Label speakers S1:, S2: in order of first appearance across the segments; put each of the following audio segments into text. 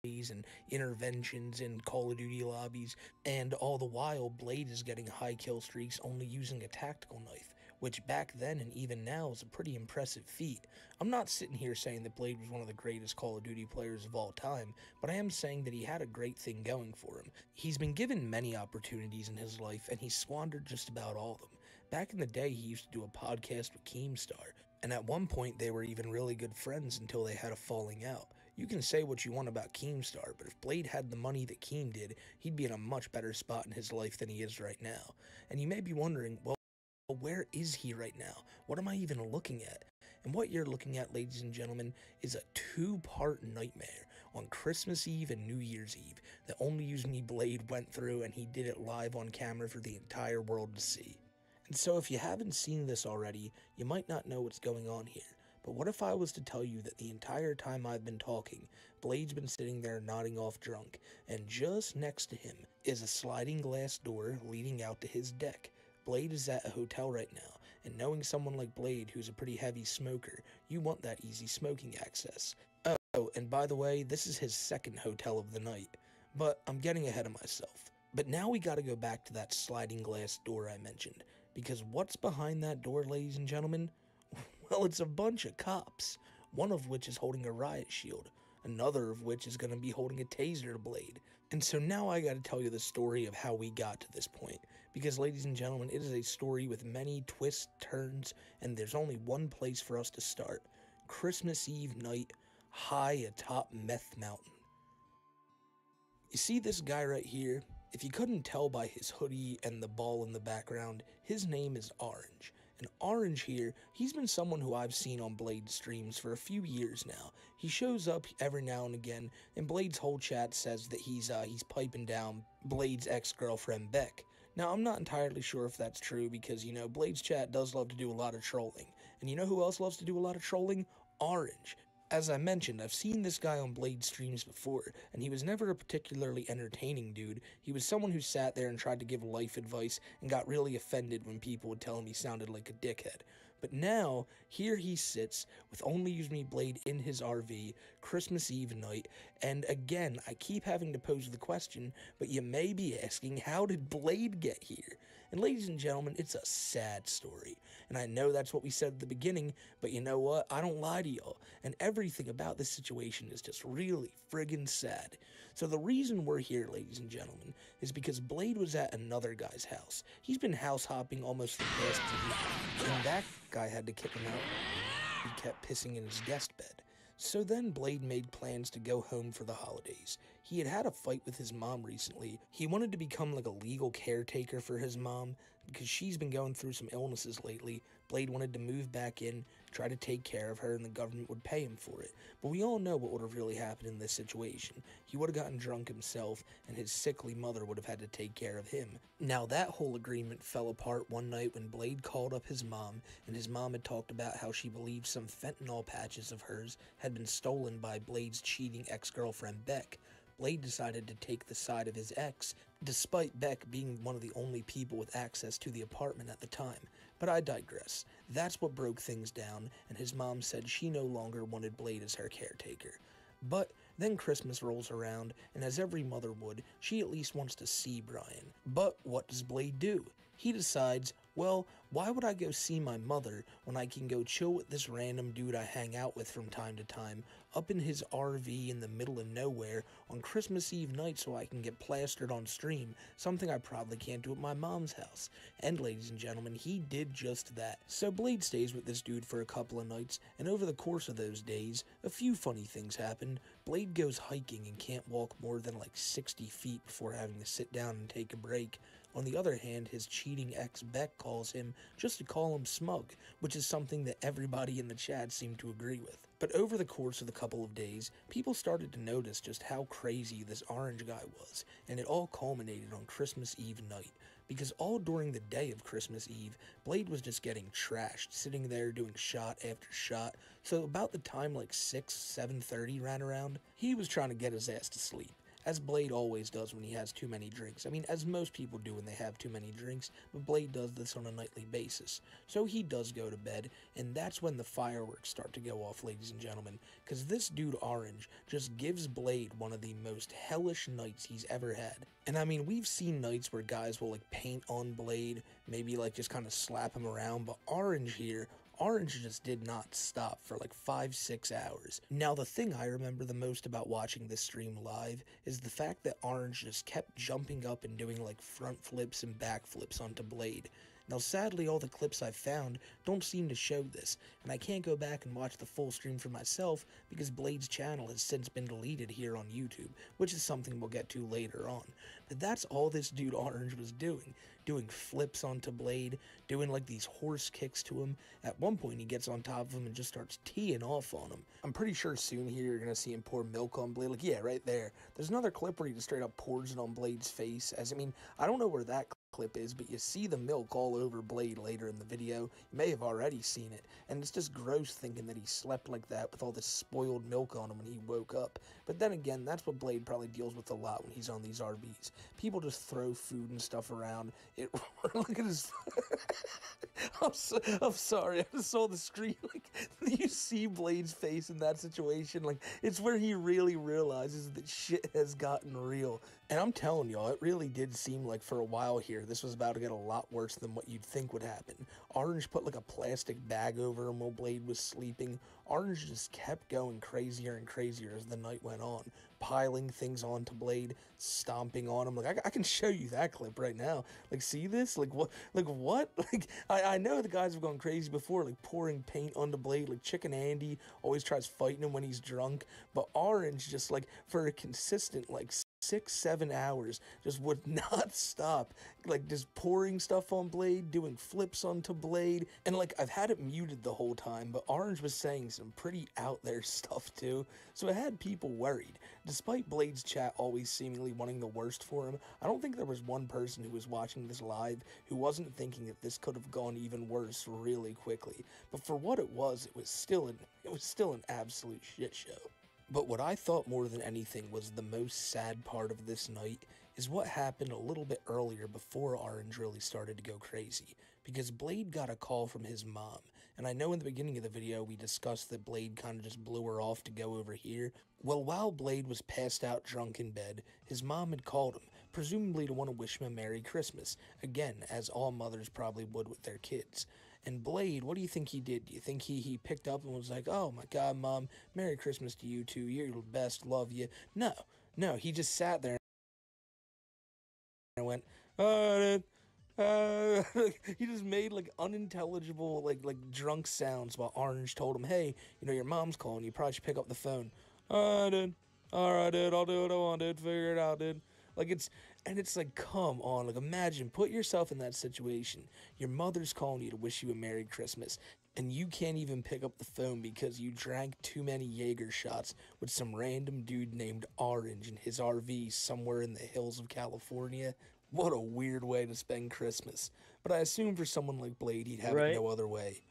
S1: and interventions in Call of Duty lobbies, and all the while Blade is getting high kill streaks only using a tactical knife, which back then and even now is a pretty impressive feat. I'm not sitting here saying that Blade was one of the greatest Call of Duty players of all time, but I am saying that he had a great thing going for him. He's been given many opportunities in his life, and he squandered just about all of them. Back in the day, he used to do a podcast with Keemstar, and at one point they were even really good friends until they had a falling out. You can say what you want about Keemstar, but if Blade had the money that Keem did, he'd be in a much better spot in his life than he is right now. And you may be wondering, well, where is he right now? What am I even looking at? And what you're looking at, ladies and gentlemen, is a two-part nightmare on Christmas Eve and New Year's Eve that only Use Me Blade went through, and he did it live on camera for the entire world to see. And so if you haven't seen this already, you might not know what's going on here. But what if I was to tell you that the entire time I've been talking, Blade's been sitting there nodding off drunk, and just next to him is a sliding glass door leading out to his deck. Blade is at a hotel right now, and knowing someone like Blade who's a pretty heavy smoker, you want that easy smoking access. Oh, and by the way, this is his second hotel of the night. But I'm getting ahead of myself. But now we gotta go back to that sliding glass door I mentioned, because what's behind that door, ladies and gentlemen? Well, it's a bunch of cops, one of which is holding a riot shield, another of which is going to be holding a taser to Blade. And so now I got to tell you the story of how we got to this point, because ladies and gentlemen, it is a story with many twists, turns, and there's only one place for us to start. Christmas Eve night, high atop Meth Mountain. You see this guy right here? If you couldn't tell by his hoodie and the ball in the background, his name is Orange. And Orange here, he's been someone who I've seen on Blade's streams for a few years now. He shows up every now and again, and Blade's whole chat says that he's piping down Blade's ex-girlfriend Beck. Now, I'm not entirely sure if that's true because, you know, Blade's chat does love to do a lot of trolling. And you know who else loves to do a lot of trolling? Orange. As I mentioned, I've seen this guy on Blade streams before, and he was never a particularly entertaining dude. He was someone who sat there and tried to give life advice and got really offended when people would tell him he sounded like a dickhead. But now, here he sits with Only Use Me Blade in his RV, Christmas Eve night, and again, I keep having to pose the question, but you may be asking, how did Blade get here? And ladies and gentlemen, it's a sad story. And I know that's what we said at the beginning, but you know what? I don't lie to y'all. And everything about this situation is just really friggin' sad. So the reason we're here, ladies and gentlemen, is because Blade was at another guy's house. He's been house hopping almost the past 2 weeks, and that guy had to kick him out. He kept pissing in his guest bed. So then Blade made plans to go home for the holidays. He had had a fight with his mom recently. He wanted to become like a legal caretaker for his mom because she's been going through some illnesses lately. Blade wanted to move back in, try to take care of her, and the government would pay him for it. But we all know what would have really happened in this situation. He would have gotten drunk himself, and his sickly mother would have had to take care of him. Now that whole agreement fell apart one night when Blade called up his mom, and his mom had talked about how she believed some fentanyl patches of hers had been stolen by Blade's cheating ex-girlfriend Beck. Blade decided to take the side of his ex, despite Beck being one of the only people with access to the apartment at the time. But I digress. That's what broke things down, and his mom said she no longer wanted Blade as her caretaker. But then Christmas rolls around, and as every mother would, she at least wants to see Brian. But what does Blade do? He decides, well, why would I go see my mother when I can go chill with this random dude I hang out with from time to time up in his RV in the middle of nowhere on Christmas Eve night so I can get plastered on stream, something I probably can't do at my mom's house. And ladies and gentlemen, he did just that. So Blade stays with this dude for a couple of nights, and over the course of those days, a few funny things happen. Blade goes hiking and can't walk more than like 60 feet before having to sit down and take a break. On the other hand, his cheating ex Beck calls him just to call him smug, which is something that everybody in the chat seemed to agree with. But over the course of the couple of days, people started to notice just how crazy this Orange guy was, and it all culminated on Christmas Eve night, because all during the day of Christmas Eve, Blade was just getting trashed, sitting there doing shot after shot, so about the time like 7:30 ran around, he was trying to get his ass to sleep. as Blade always does when he has too many drinks. I mean, as most people do when they have too many drinks, but Blade does this on a nightly basis. So he does go to bed, and that's when the fireworks start to go off, ladies and gentlemen, because this dude Orange just gives Blade one of the most hellish nights he's ever had. And I mean, we've seen nights where guys will like paint on Blade, maybe like just kind of slap him around, but Orange here, Orange just did not stop for like 5-6 hours. Now, the thing I remember the most about watching this stream live is the fact that Orange just kept jumping up and doing like front flips and back flips onto Blade. Now, sadly, all the clips I've found don't seem to show this, and I can't go back and watch the full stream for myself because Blade's channel has since been deleted here on YouTube, which is something we'll get to later on. But that's all this dude Orange was doing flips onto Blade, doing like these horse kicks to him. At one point, he gets on top of him and just starts teeing off on him. I'm pretty sure soon here you're gonna see him pour milk on Blade. Like, yeah, right there. There's another clip where he just straight up pours it on Blade's face. I mean, I don't know where that clip is, but you see the milk all over Blade later in the video. You may have already seen it, and it's just gross thinking that he slept like that with all this spoiled milk on him when he woke up. But then again, that's what Blade probably deals with a lot when he's on these RBs. People just throw food and stuff around. Look at his I'm sorry, I just saw the screen. Like, you see Blade's face in that situation, like, it's where he really realizes that shit has gotten real. And I'm telling y'all, it really did seem like for a while here, this was about to get a lot worse than what you'd think would happen. Orange put like a plastic bag over him while Blade was sleeping. Orange just kept going crazier and crazier as the night went on, piling things onto Blade, stomping on him. Like, I can show you that clip right now. Like, see this? Like, what? Like, I know the guys have gone crazy before, like pouring paint onto Blade. Like, Chicken Andy always tries fighting him when he's drunk, but Orange just, like, for a consistent, like, 6-7 hours just would not stop, like just pouring stuff on Blade, doing flips onto Blade, and like I've had it muted the whole time, but Orange was saying some pretty out there stuff too, so it had people worried. Despite Blade's chat always seemingly wanting the worst for him, I don't think there was one person who was watching this live who wasn't thinking that this could have gone even worse really quickly. But for what it was still an absolute shit show. But what I thought more than anything was the most sad part of this night is what happened a little bit earlier before Orange really started to go crazy, because Blade got a call from his mom, and I know in the beginning of the video we discussed that Blade kind of just blew her off to go over here. Well, while Blade was passed out drunk in bed, his mom had called him, presumably to want to wish him a Merry Christmas, again, as all mothers probably would with their kids. And Blade, what do you think he did? Do you think he picked up and was like, oh my god, Mom, Merry Christmas to you too, you're the best, love you? No, he just sat there and went, he just made like unintelligible, like drunk sounds while Orange told him, hey, you know, your mom's calling, you probably should pick up the phone. I did. Alright, dude, I'll do what I want, dude, figure it out, dude. Like, it's like, come on, like, imagine, put yourself in that situation. Your mother's calling you to wish you a Merry Christmas, and you can't even pick up the phone because you drank too many Jaeger shots with some random dude named Orange in his RV somewhere in the hills of California. What a weird way to spend Christmas. But I assume for someone like Blade, he'd have it no other way.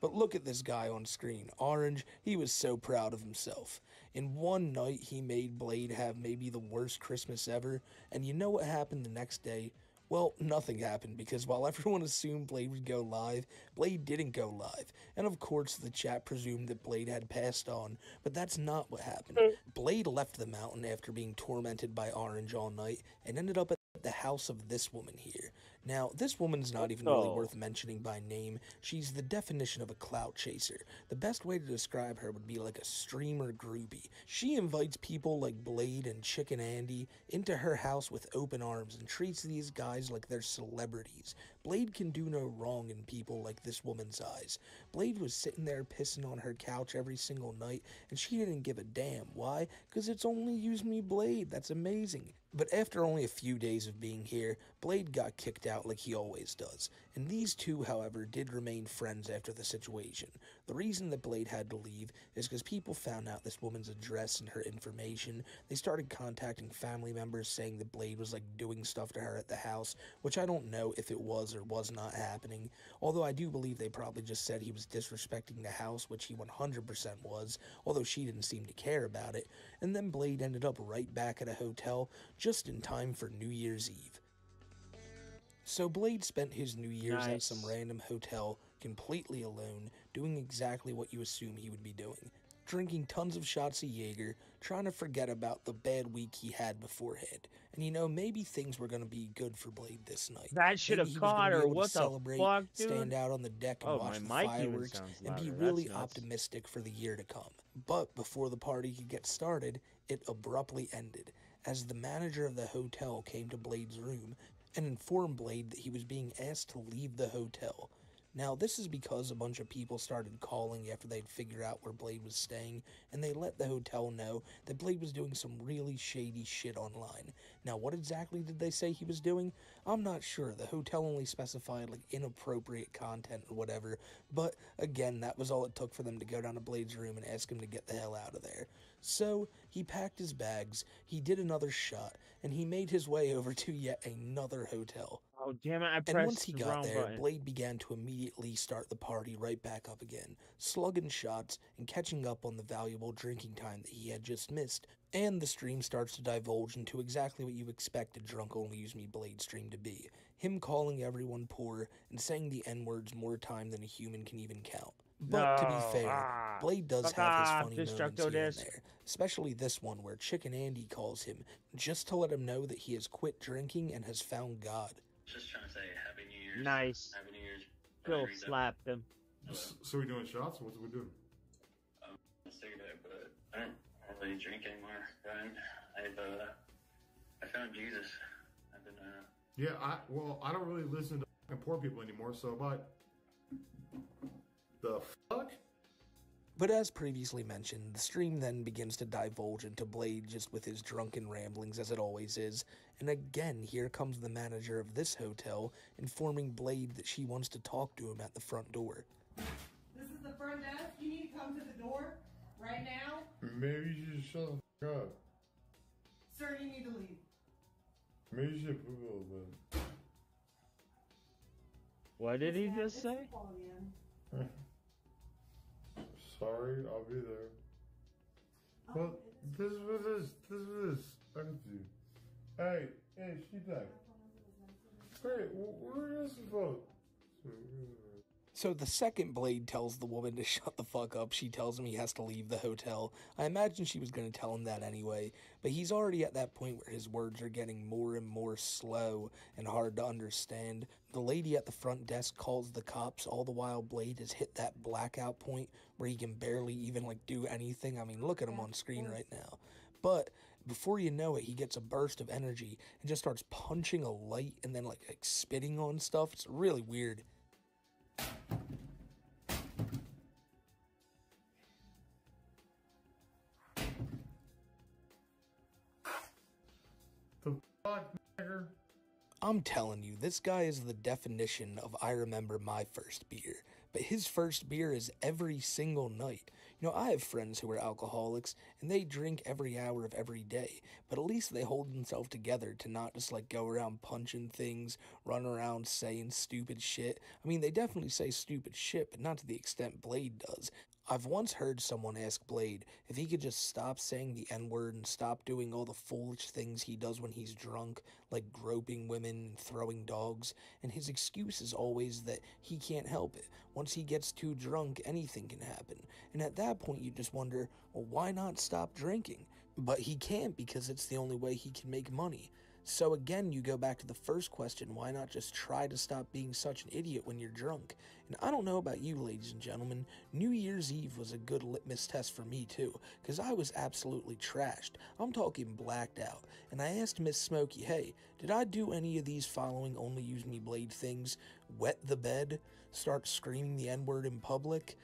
S1: But look at this guy on screen. Orange, he was so proud of himself. In one night, he made Blade have maybe the worst Christmas ever, and you know what happened the next day? Well, nothing happened, because while everyone assumed Blade would go live, Blade didn't go live. And of course, the chat presumed that Blade had passed on, but that's not what happened. Blade left the mountain after being tormented by Orange all night, and ended up at the house of this woman here. Now, this woman's not even really worth mentioning by name. She's the definition of a clout chaser. The best way to describe her would be like a streamer groupie. She invites people like Blade and Chicken Andy into her house with open arms and treats these guys like they're celebrities. Blade can do no wrong in people like this woman's eyes. Blade was sitting there pissing on her couch every single night, and she didn't give a damn. Why? Because it's only Use Me Blade. That's amazing. But after only a few days of being here, Blade got kicked out like he always does, and these two, however, did remain friends after the situation. The reason that Blade had to leave is because people found out this woman's address and her information. They started contacting family members saying that Blade was like doing stuff to her at the house, which I don't know if it was or was not happening, although I do believe they probably just said he was disrespecting the house, which he 100% was, although she didn't seem to care about it. And then Blade ended up right back at a hotel just in time for New Year's Eve. So Blade spent his New Year's at some random hotel, completely alone, doing exactly what you assume he would be doing. Drinking tons of shots of Jaeger, trying to forget about the bad week he had beforehand. And you know, maybe things were going to be good for Blade this night.
S2: That should have caught her. What the fuck, dude?
S1: Stand out on the deck and watch the fireworks, and be really optimistic for the year to come. But before the party could get started, it abruptly ended, as the manager of the hotel came to Blade's room and informed Blade that he was being asked to leave the hotel. Now, this is because a bunch of people started calling after they'd figured out where Blade was staying, and they let the hotel know that Blade was doing some really shady shit online. Now, what exactly did they say he was doing? I'm not sure. The hotel only specified, like, inappropriate content or whatever, but, again, that was all it took for them to go down to Blade's room and ask him to get the hell out of there. So, he packed his bags, he did another shot, and he made his way over to yet another hotel.
S2: Oh, damn it, I pressed
S1: And once he
S2: the
S1: got
S2: wrong
S1: there,
S2: button.
S1: Blade began to immediately start the party right back up again, slugging shots and catching up on the valuable drinking time that he had just missed. And the stream starts to divulge into exactly what you expect a drunk only use me Blade stream to be. Him calling everyone poor and saying the N-words more time than a human can even count. But to be fair, Blade does have his funny moments here and there, especially this one where Chicken Andy calls him just to let him know that he has quit drinking and has found God.
S3: Just trying to say Happy New Year's.
S2: Nice.
S3: Happy New Year's.
S2: Phil slapped him.
S4: So we doing shots? What are we doing?
S3: Cigarette, but I don't really drink anymore, Ryan. I found Jesus. I've been
S4: Yeah, I don't really listen to poor people anymore, so but the fuck?
S1: But as previously mentioned, the stream then begins to divulge into Blade just with his drunken ramblings as it always is, and again here comes the manager of this hotel informing Blade that she wants to talk to him at the front door.
S5: This is the front desk. You need to come to the door right now.
S4: Maybe you should shut the fuck up.
S5: Sir, you need to leave.
S4: Maybe you should poop a little bit.
S2: What did he just say?
S4: Sorry, I'll be there. Well, this is empty. Hey, she died. Hey, where is the vote?
S1: So the second Blade tells the woman to shut the fuck up, she tells him he has to leave the hotel. I imagine she was going to tell him that anyway, but he's already at that point where his words are getting more and more slow and hard to understand. The lady at the front desk calls the cops, all the while Blade has hit that blackout point where he can barely even like do anything. I mean, look at him on screen right now. But before you know it, he gets a burst of energy and just starts punching a light and then like spitting on stuff. It's really weird.
S4: The fuck, nigger?
S1: I'm telling you, this guy is the definition of I remember my first beer. But his first beer is every single night. You know, I have friends who are alcoholics, and they drink every hour of every day. But at least they hold themselves together to not just, like, go around punching things, run around saying stupid shit. I mean, they definitely say stupid shit, but not to the extent Blade does. I've once heard someone ask Blade if he could just stop saying the N-word and stop doing all the foolish things he does when he's drunk, like groping women and throwing dogs, and his excuse is always that he can't help it. Once he gets too drunk, anything can happen. And at that point, you just wonder, well, why not stop drinking? But he can't because it's the only way he can make money. So again, you go back to the first question, why not just try to stop being such an idiot when you're drunk? And I don't know about you, ladies and gentlemen, New Year's Eve was a good litmus test for me too, because I was absolutely trashed. I'm talking blacked out. And I asked Miss Smokey, hey, Did I do any of these following Only Use Me Blade things? Wet the bed? Start screaming the N-word in public?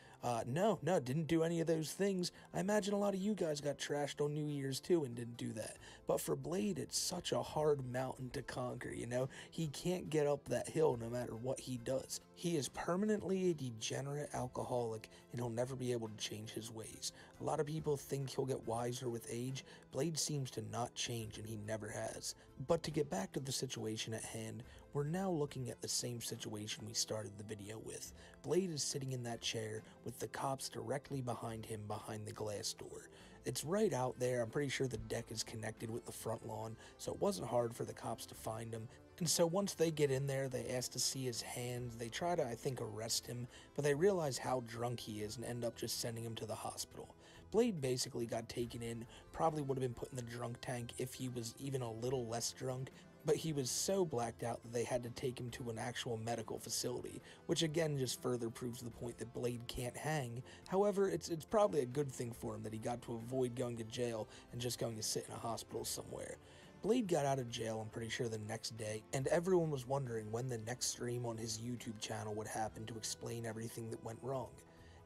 S1: No, didn't do any of those things. I imagine a lot of you guys got trashed on New Year's too and didn't do that. But for Blade, it's such a hard mountain to conquer, you know? He can't get up that hill no matter what he does. He is permanently a degenerate alcoholic and he'll never be able to change his ways. A lot of people think he'll get wiser with age. Blade seems to not change and he never has. But to get back to the situation at hand, we're now looking at the same situation we started the video with. Blade is sitting in that chair with the cops directly behind him behind the glass door. It's right out there. I'm pretty sure the deck is connected with the front lawn, so it wasn't hard for the cops to find him. And so once they get in there, they ask to see his hands. They try to, I think, arrest him, but they realize how drunk he is and end up just sending him to the hospital. Blade basically got taken in, probably would have been put in the drunk tank if he was even a little less drunk, but he was so blacked out that they had to take him to an actual medical facility, which again just further proves the point that Blade can't hang. However, it's probably a good thing for him that he got to avoid going to jail and just going to sit in a hospital somewhere. Blade got out of jail, I'm pretty sure, the next day, and everyone was wondering when the next stream on his YouTube channel would happen to explain everything that went wrong.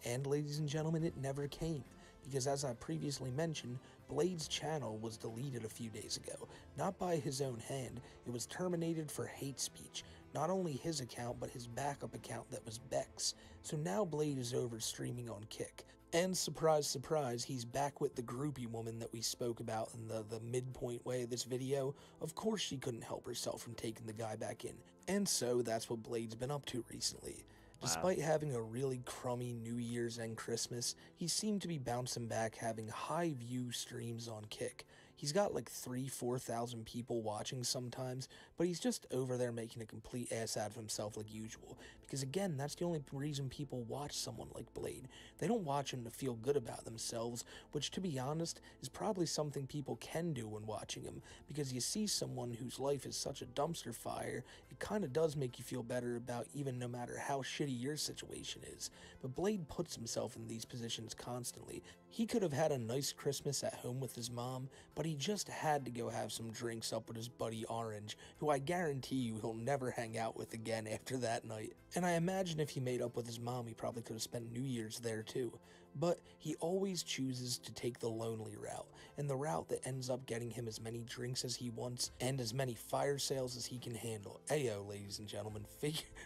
S1: And ladies and gentlemen, it never came, because as I previously mentioned, Blade's channel was deleted a few days ago. Not by his own hand, it was terminated for hate speech. Not only his account, but his backup account that was Beck's. So now Blade is over streaming on Kick. And surprise, surprise, he's back with the groupie woman that we spoke about in the midpoint way of this video. Of course she couldn't help herself from taking the guy back in. And so that's what Blade's been up to recently. Despite having a really crummy New Year's and Christmas, he seemed to be bouncing back, having high view streams on Kick. He's got like 3,000-4,000 people watching sometimes, but he's just over there making a complete ass out of himself like usual. Because again, that's the only reason people watch someone like Blade. They don't watch him to feel good about themselves, which to be honest, is probably something people can do when watching him. Because you see someone whose life is such a dumpster fire, it kind of does make you feel better about even no matter how shitty your situation is. But Blade puts himself in these positions constantly. He could have had a nice Christmas at home with his mom, but he just had to go have some drinks up with his buddy Orange, who I guarantee you he'll never hang out with again after that night. And I imagine if he made up with his mom, he probably could have spent New Year's there too. But he always chooses to take the lonely route, and the route that ends up getting him as many drinks as he wants and as many fire sales as he can handle. Ayo, ladies and gentlemen,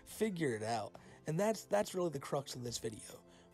S1: figure it out. And that's really the crux of this video.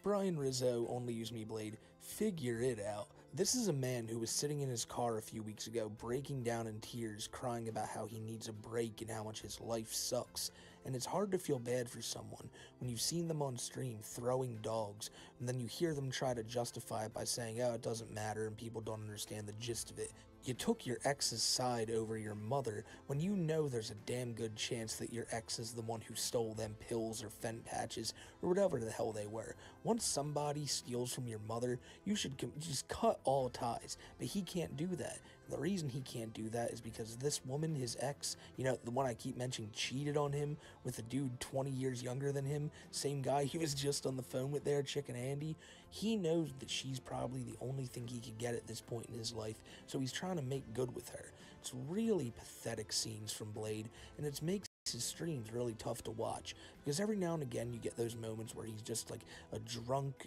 S1: Brian Rizzo, Only Use Me Blade, figure it out. This is a man who was sitting in his car a few weeks ago, breaking down in tears, crying about how he needs a break and how much his life sucks. And it's hard to feel bad for someone when you've seen them on stream throwing dogs, and then you hear them try to justify it by saying, oh, it doesn't matter and people don't understand the gist of it. You took your ex's side over your mother when you know there's a damn good chance that your ex is the one who stole them pills or Fent patches or whatever the hell they were. Once somebody steals from your mother, you should just cut all ties, but he can't do that. And the reason he can't do that is because this woman, his ex, you know, the one I keep mentioning, cheated on him with a dude 20 years younger than him, same guy he was just on the phone with there, Chicken Andy. He knows that she's probably the only thing he could get at this point in his life, so he's trying to make good with her. It's really pathetic scenes from Blade, and it makes his streams really tough to watch, because every now and again you get those moments where he's just like a drunk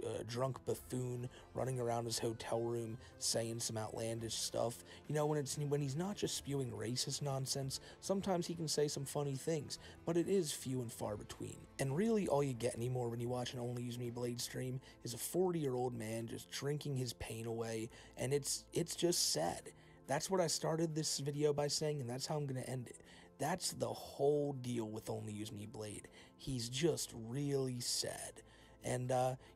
S1: buffoon running around his hotel room saying some outlandish stuff. You know, when he's not just spewing racist nonsense, sometimes he can say some funny things, but it is few and far between. And really all you get anymore when you watch an Only Use Me Blade stream is a 40-year-old man just drinking his pain away, and it's just sad. That's what I started this video by saying, and that's how I'm gonna end it. That's the whole deal with Only Use Me Blade. He's just really sad. And,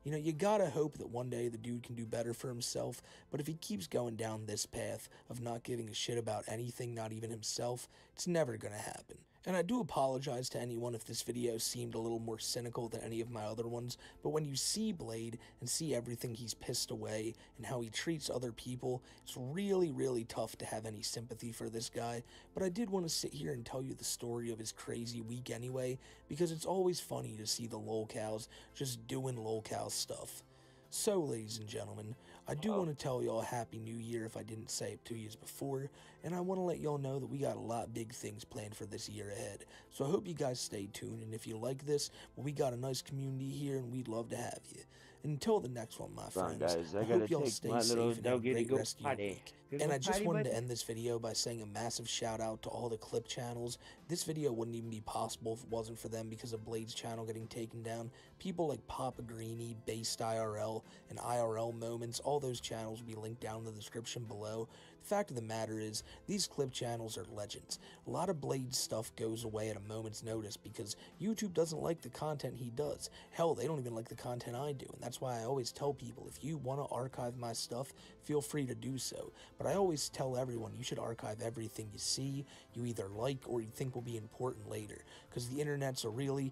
S1: you know, you gotta hope that one day the dude can do better for himself, but if he keeps going down this path of not giving a shit about anything, not even himself, it's never gonna happen. And I do apologize to anyone if this video seemed a little more cynical than any of my other ones, but when you see Blade and see everything he's pissed away and how he treats other people, it's really, really tough to have any sympathy for this guy. But I did want to sit here and tell you the story of his crazy week anyway, because it's always funny to see the lolcows just doing lolcow stuff. So, ladies and gentlemen, I do want to tell y'all a Happy New Year if I didn't say it 2 years before, and I want to let y'all know that we got a lot of big things planned for this year ahead. So I hope you guys stay tuned, and if you like this, well, we got a nice community here, and we'd love to have you. Until the next one, my friends,
S2: Guys,
S1: I hope y'all stay safe and have a great rest of your week. And I just wanted to end this video by saying a massive shout out to all the clip channels. This video wouldn't even be possible if it wasn't for them because of Blade's channel getting taken down. People like Papa Greeny, Based IRL, and IRL Moments, all those channels will be linked down in the description below. The fact of the matter is, these clip channels are legends. A lot of Blade's stuff goes away at a moment's notice because YouTube doesn't like the content he does. Hell, they don't even like the content I do, and that's why I always tell people, if you want to archive my stuff, feel free to do so. But I always tell everyone you should archive everything you see, you either like, or you think will be important later, because the internet's a really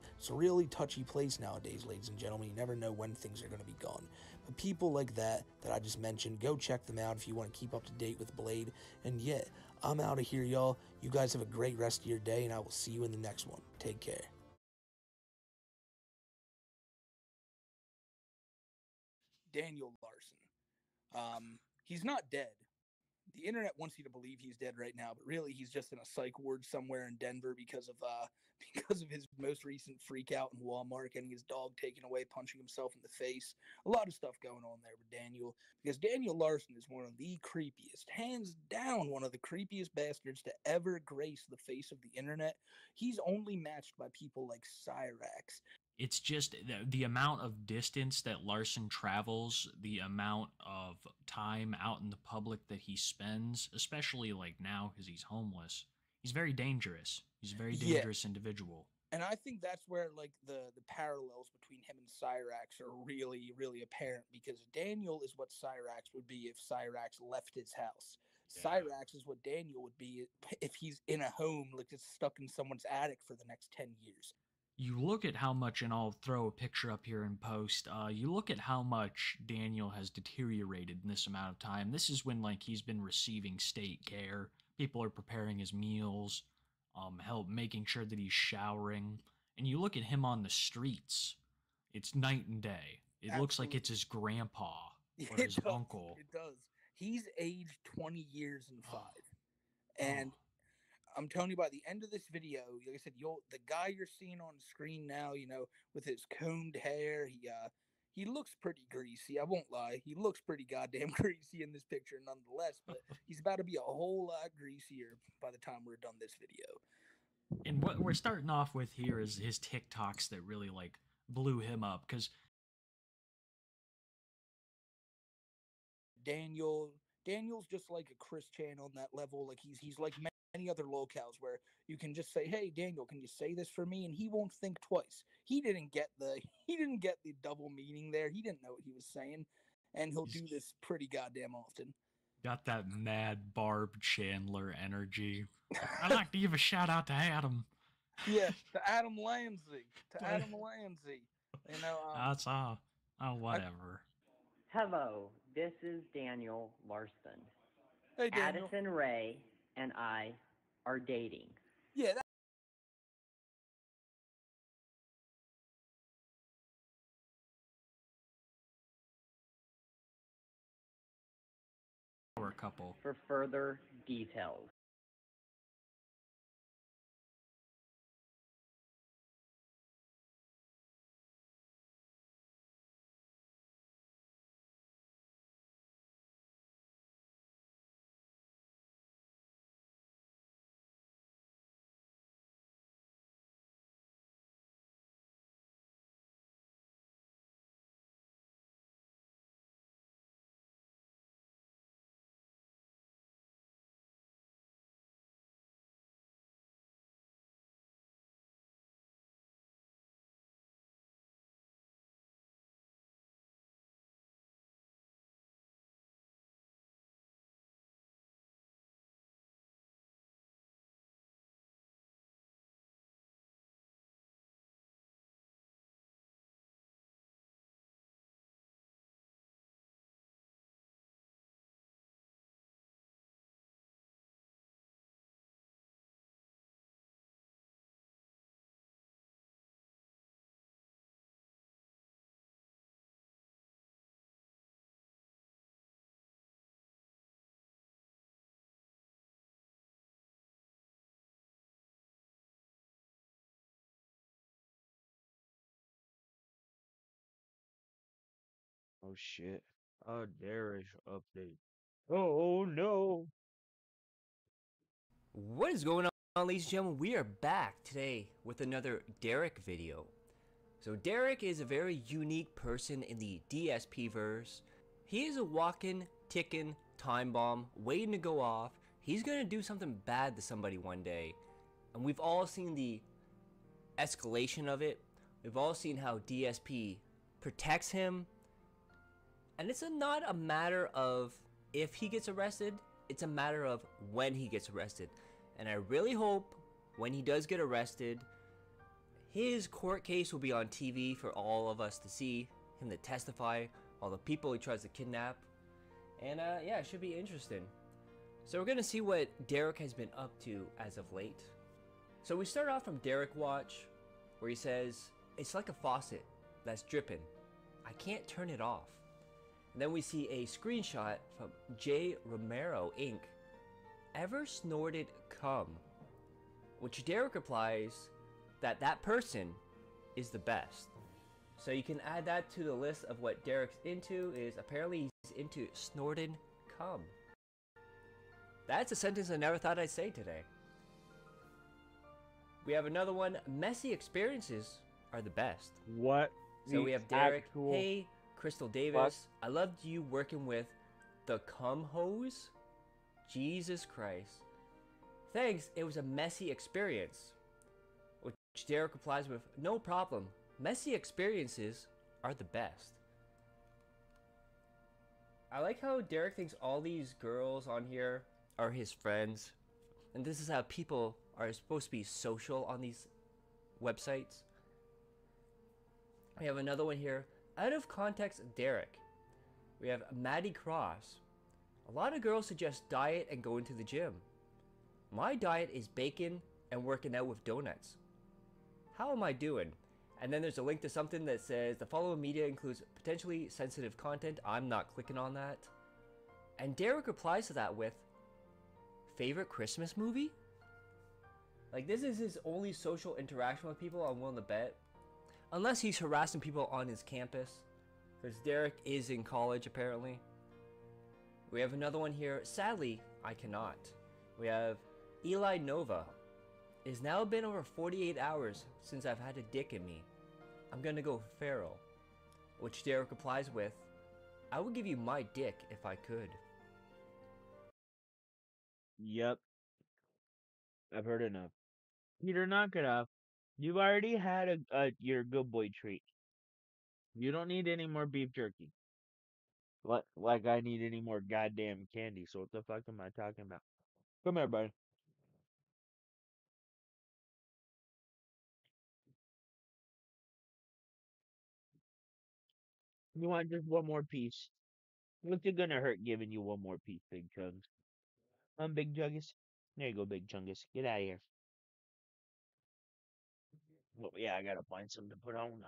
S1: touchy place nowadays, ladies and gentlemen. You never know when things are going to be gone. But people like that I just mentioned, go check them out if you want to keep up to date with Blade. And yeah, I'm out of here, y'all. You guys have a great rest of your day, and I will see you in the next one. Take care. Daniel Larson. He's not dead. The internet wants you to believe he's dead right now, but really he's just in a psych ward somewhere in Denver because of his most recent freak out in Walmart, getting his dog taken away, punching himself in the face. A lot of stuff going on there with Daniel, because Daniel Larson is one of the creepiest, hands down one of the creepiest bastards to ever grace the face of the internet. He's only matched by people like Cyrax.
S6: It's just the amount of distance that Larson travels, the amount of time out in the public that he spends, especially like now because he's homeless. He's very dangerous. He's a very dangerous individual.
S1: And I think that's where like the parallels between him and Cyrax are really apparent, because Daniel is what Cyrax would be if Cyrax left his house. Yeah. Cyrax is what Daniel would be if he's in a home, like it's stuck in someone's attic for the next 10 years.
S6: You look at how much, and I'll throw a picture up here in post, you look at how much Daniel has deteriorated in this amount of time. This is when, like, he's been receiving state care. People are preparing his meals, help making sure that he's showering. And you look at him on the streets, it's night and day. It Absolutely. Looks like it's his grandpa or his uncle.
S1: It does. He's aged 20 years and 5. And I'm telling you, by the end of this video, like I said, the guy you're seeing on screen now, you know, with his combed hair, he looks pretty greasy. I won't lie. He looks pretty goddamn greasy in this picture nonetheless, but he's about to be a whole lot greasier by the time we're done this video.
S6: And what we're starting off with here is his TikToks that really, like, blew him up, because
S1: Daniel's just like a Chris Chan on that level. Like he's like many other locals where you can just say, "Hey Daniel, can you say this for me?" and he won't think twice. He didn't get the double meaning there. He didn't know what he was saying, and he'll do this pretty goddamn often.
S6: Got that mad Barb Chandler energy. I'd like to give a shout out to Adam.
S1: Yeah, to Adam Lanzi. Adam Lanzi. You know,
S6: that's whatever.
S7: Hello, this is Daniel Larson.
S1: Hey, Daniel.
S7: Addison Rae and I are dating.
S1: Yeah.
S6: Or a couple.
S7: For further details.
S2: Oh shit. Oh, there is update. Oh no.
S8: What is going on, ladies and gentlemen? We are back today with another Derek video. So Derek is a very unique person in the DSP verse. He is a walking, ticking time bomb waiting to go off. He's gonna do something bad to somebody one day. And we've all seen the escalation of it. We've all seen how DSP protects him. And it's not a matter of if he gets arrested, it's a matter of when he gets arrested. And I really hope when he does get arrested, his court case will be on TV for all of us to see, him to testify, all the people he tries to kidnap. And yeah, it should be interesting. So we're gonna see what Derek has been up to as of late. So we start off from Derek Watch, where he says, "It's like a faucet that's dripping. I can't turn it off." And then we see a screenshot from J Romero Inc. "Ever snorted cum?" Which Derek replies that that person is the best. So you can add that to the list of what Derek's into. Is apparently he's into snorted cum. That's a sentence I never thought I'd say today. We have another one. "Messy experiences are the best."
S2: What?
S8: So we have Derek. "Hey, Crystal Davis, I loved you working with the cum hose. Jesus Christ. Thanks, it was a messy experience." Which Derek replies with, "No problem. Messy experiences are the best." I like how Derek thinks all these girls on here are his friends. And this is how people are supposed to be social on these websites. We have another one here. "Out of context Derek." We have Maddie Cross. "A lot of girls suggest diet and going to the gym. My diet is bacon and working out with donuts. How am I doing?" And then there's a link to something that says the following media includes potentially sensitive content. I'm not clicking on that. And Derek replies to that with, "Favorite Christmas movie?" Like, this is his only social interaction with people, I'm willing to bet. Unless he's harassing people on his campus. Because Derek is in college, apparently. We have another one here. "Sadly, I cannot." We have Eli Nova. "It's now been over 48 hours since I've had a dick in me. I'm gonna go feral." Which Derek replies with, "I would give you my dick if I could."
S2: Yep. I've heard enough. Peter, knock it off. You've already had your good boy treat. You don't need any more beef jerky. Like I need any more goddamn candy. So what the fuck am I talking about? Come here, buddy. You want just one more piece? What's it gonna hurt giving you one more piece, Big Chungus? Big Chungus? There you go, Big Chungus. Get out of here. Well, yeah, I gotta find something to put on.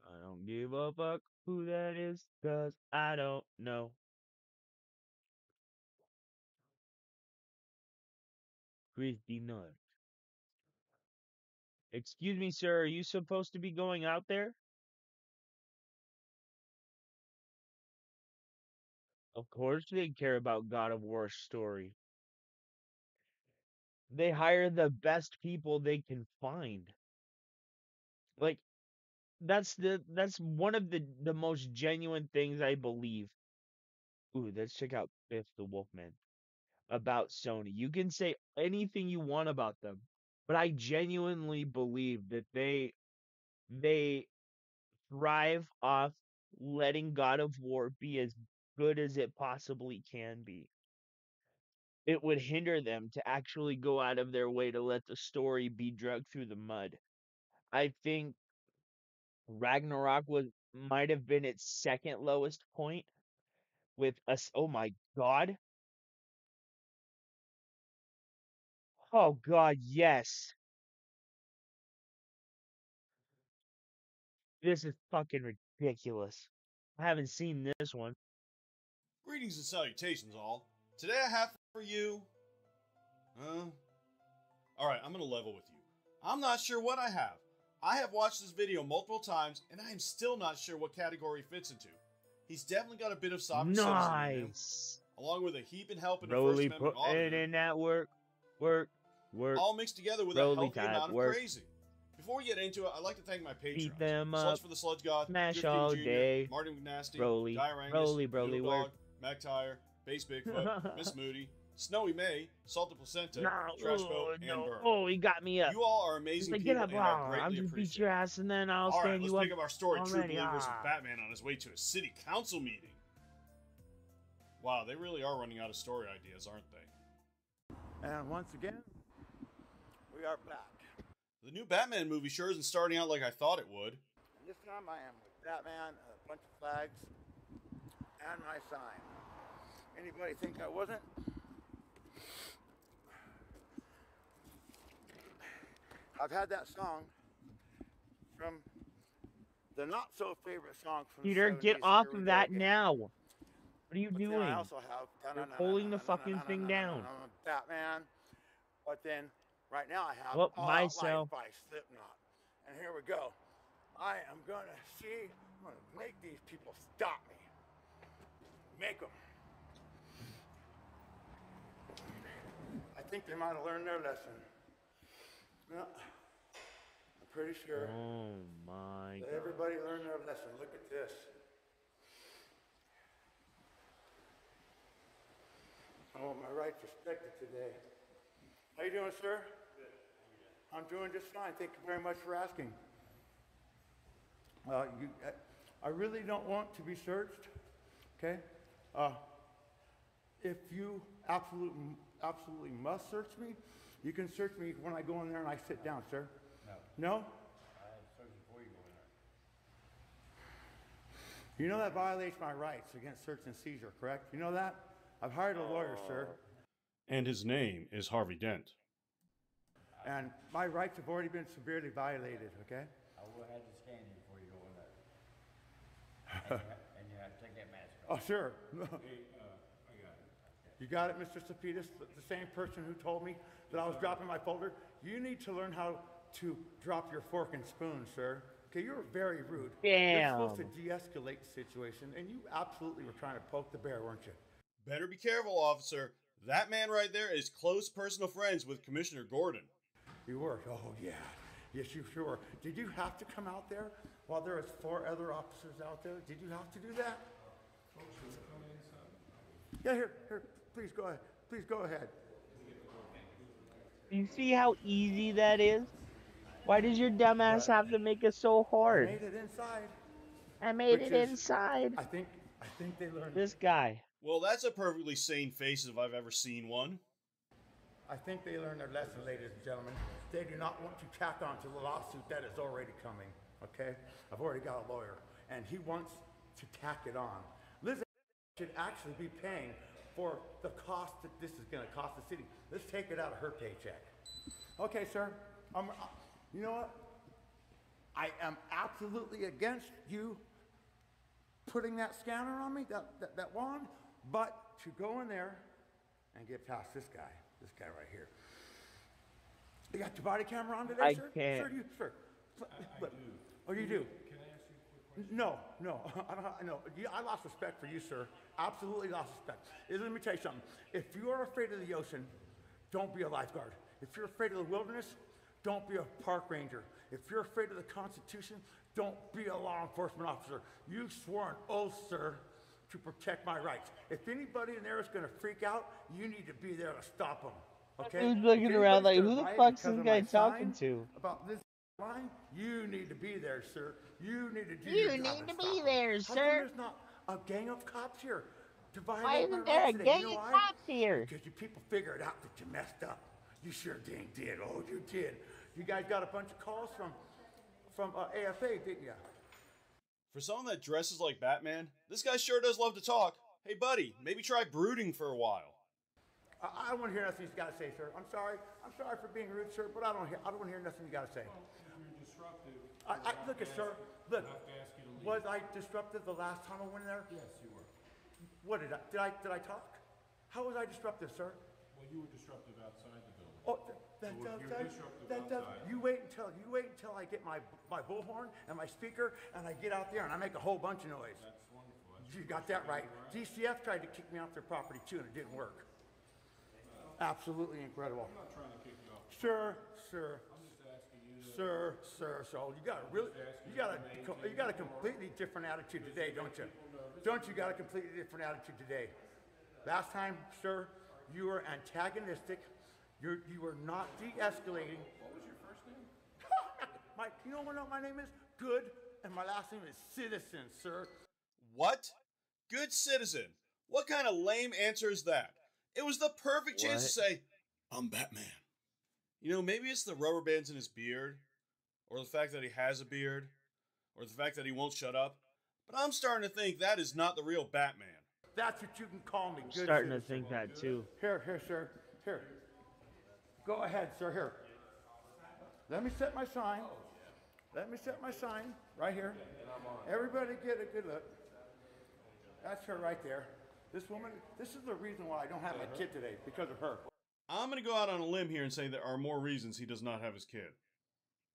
S2: I don't give a fuck who that is, 'cause I don't know. Christy Nuts. Excuse me, sir, are you supposed to be going out there? Of course they care about God of War story. They hire the best people they can find. Like, that's one of the most genuine things I believe. Ooh, let's check out Biff the Wolfman. About Sony. You can say anything you want about them, but I genuinely believe that they thrive off letting God of War be as good as it possibly can be. It would hinder them to actually go out of their way to let the story be dragged through the mud. I think Ragnarok might have been its second lowest point with us. Oh my god. Oh god, yes. This is fucking ridiculous. I haven't seen this one.
S9: Greetings and salutations, all. Today I have for you... Alright, I'm gonna level with you. I'm not sure what I have, I have watched this video multiple times, and I am still not sure what category he fits into. He's definitely got a bit of sovereign citizen in him,
S2: Nice.
S9: along with a heaping help in the
S2: Broly
S9: First Amendment
S2: putting
S9: auditor,
S2: in that work.
S9: all mixed together with a
S2: Broly
S9: healthy
S2: type
S9: amount of
S2: work.
S9: crazy. Before we get into it, I'd like to thank my patrons.
S2: Beat them
S9: Slugs
S2: up.
S9: for the Sludge God,
S2: Smash
S9: Drifting
S2: all
S9: Jr.,
S2: day.
S9: Marty McNasty,
S2: Broly.
S9: Diarangus,
S2: Broly
S9: Noodle
S2: work.
S9: Dog, MacTire, Base Bigfoot, Miss Moody, Snowy May, Salted Placenta,
S2: No,
S9: Trash
S2: oh,
S9: Boat, and
S2: no.
S9: Burr.
S2: Oh, he got me up.
S9: You all are amazing
S2: Like,
S9: people
S2: get up,
S9: and are
S2: I'll
S9: greatly
S2: just beat
S9: appreciated.
S2: your ass and then I'll
S9: All right,
S2: stand
S9: let's
S2: you up.
S9: pick up our story. True
S2: already,
S9: Believers
S2: ah.
S9: of Batman on his way to a city council meeting. Wow, they really are running out of story ideas, aren't they?
S10: And once again, we are back.
S9: The new Batman movie sure isn't starting out like I thought it would.
S10: And this time I am with Batman, a bunch of flags, and my sign. Anybody think I wasn't? I've had that song from the not so favorite song from
S2: Peter,
S10: the 70s,
S2: get off
S10: Here We
S2: of
S10: Go
S2: that
S10: Again.
S2: now. What are you
S10: But then
S2: doing?
S10: I also have
S2: You're pulling the fucking thing down.
S10: Batman. But then right now I have
S2: Well,
S10: All
S2: bye,
S10: Out
S2: Sal.
S10: Life by Slipknot. And here we go. I am gonna I'm gonna make these people stop me. Make them. I think they might have learned their lesson. No, I'm pretty sure.
S2: Oh my
S10: Let
S2: god.
S10: everybody learn their lesson. Look at this. I want my rights respected today. How you doing, sir? Good. I'm doing just fine. Thank you very much for asking. I really don't want to be searched. Okay. If you absolutely must search me, you can search me when I go in there and I sit down, sir. No. No? You know that violates my rights against search and seizure, correct? You know that? I've hired a lawyer, sir,
S9: And his name is Harvey Dent.
S10: and my rights have already been severely violated, okay?
S11: I will have to scan you before you go in there. And you have to take that mask off.
S10: Oh, sure. You got it, Mr. Cepedis, the same person who told me that I was dropping my folder. You need to learn how to drop your fork and spoon, sir. Okay, you were very rude. You're supposed to de-escalate the situation, and you absolutely were trying to poke the bear, weren't you?
S9: Better be careful, officer. That man right there is close personal friends with Commissioner Gordon.
S10: You were? Oh, yeah. Yes, you sure were. Did you have to come out there while there was 4 other officers out there? Did you have to do that? Yeah, here, please go ahead. Please go ahead.
S2: You see how easy that is? Why does your dumbass have to make it so hard?
S10: I made it inside.
S2: I made
S10: Which
S2: it
S10: is-
S2: inside.
S10: I think they learned.
S2: This guy.
S9: Well, that's a perfectly sane face if I've ever seen one.
S10: I think they learned their lesson, ladies and gentlemen. They do not want to tack on to the lawsuit that is already coming, okay? I've already got a lawyer, and he wants to tack it on. Liz should actually be paying for the cost that this is going to cost the city. Let's take it out of her paycheck. Okay, sir. You know what? I am absolutely against you putting that scanner on me, that wand, but to go in there and get past this guy right here. You got your body camera on today,
S2: I
S10: sir?
S2: can't.
S10: Sir, sir.
S11: I do.
S10: Oh, you do?
S11: Can I ask you a quick question?
S10: No. I lost respect for you, sir. Absolutely lost respect. Let me tell you something. If you are afraid of the ocean, don't be a lifeguard. If you're afraid of the wilderness, don't be a park ranger. If you're afraid of the Constitution, don't be a law enforcement officer. You swore an oath, sir, to protect my rights. If anybody in there is going to freak out, you need to be there to stop them. Okay?
S2: Who's looking
S10: If
S2: around like,
S10: anybody's
S2: who the
S10: gonna riot
S2: fuck's
S10: because
S2: this
S10: of
S2: guy
S10: my
S2: talking
S10: sign
S2: to?
S10: About this line, you need to be there, sir. You need to do
S2: You
S10: your job
S2: need
S10: and
S2: to
S10: stop
S2: be
S10: 'em.
S2: there,
S10: How come
S2: sir.
S10: there's not a gang of cops here to violate
S2: Why
S10: my
S2: isn't there a
S10: rights today?
S2: gang
S10: You know
S2: of
S10: why?
S2: cops here?
S10: Because you people figured out that you messed up. You sure dang did. Oh, you did. You guys got a bunch of calls from AFA, didn't you?
S9: For someone that dresses like Batman, this guy sure does love to talk. Hey, buddy, maybe try brooding for a while.
S10: I don't want to hear nothing you got to say, sir. I'm sorry for being rude, sir, but I don't want to hear nothing you got to say.
S11: You're disruptive.
S10: Look, sir. Look, was I disruptive the last time I went in there?
S11: Yes, you were.
S10: What did I talk? How was I disruptive, sir?
S11: Well, you were disruptive outside the building.
S10: Oh, That's
S4: So if you're
S10: outside.
S4: disruptive
S10: That's
S4: outside-
S10: You wait until I get my bullhorn and my speaker and I get out there and I make a whole bunch of noise.
S4: That's wonderful.
S10: You got that right. DCF tried to kick me off their property too, and it didn't work. Absolutely incredible.
S4: I'm not trying to kick you off.
S10: Sir.
S4: I'm just asking you to...
S10: Sir. So you got a completely different attitude today, don't you? Don't you got a completely different attitude today? Last time, sir, you were antagonistic. You were not de-escalating.
S4: What was your first name?
S10: You know what my name is? Good, and my last name is Citizen, sir.
S9: What? Good citizen. What kind of lame answer is that? It was the perfect chance to say, I'm Batman. You know, maybe it's the rubber bands in his beard, or the fact that he has a beard, or the fact that he won't shut up. But I'm starting to think that is not the real Batman.
S10: That's what you can call me, good
S2: Starting to
S10: citizen.
S2: think that too.
S10: Here, sir. Here. Go ahead, sir. Here. Let me set my sign. Right here. Everybody get a good look. That's her right there. This woman, this is the reason why I don't have my kid today, because of her.
S9: I'm going to go out on a limb here and say there are more reasons he does not have his kid.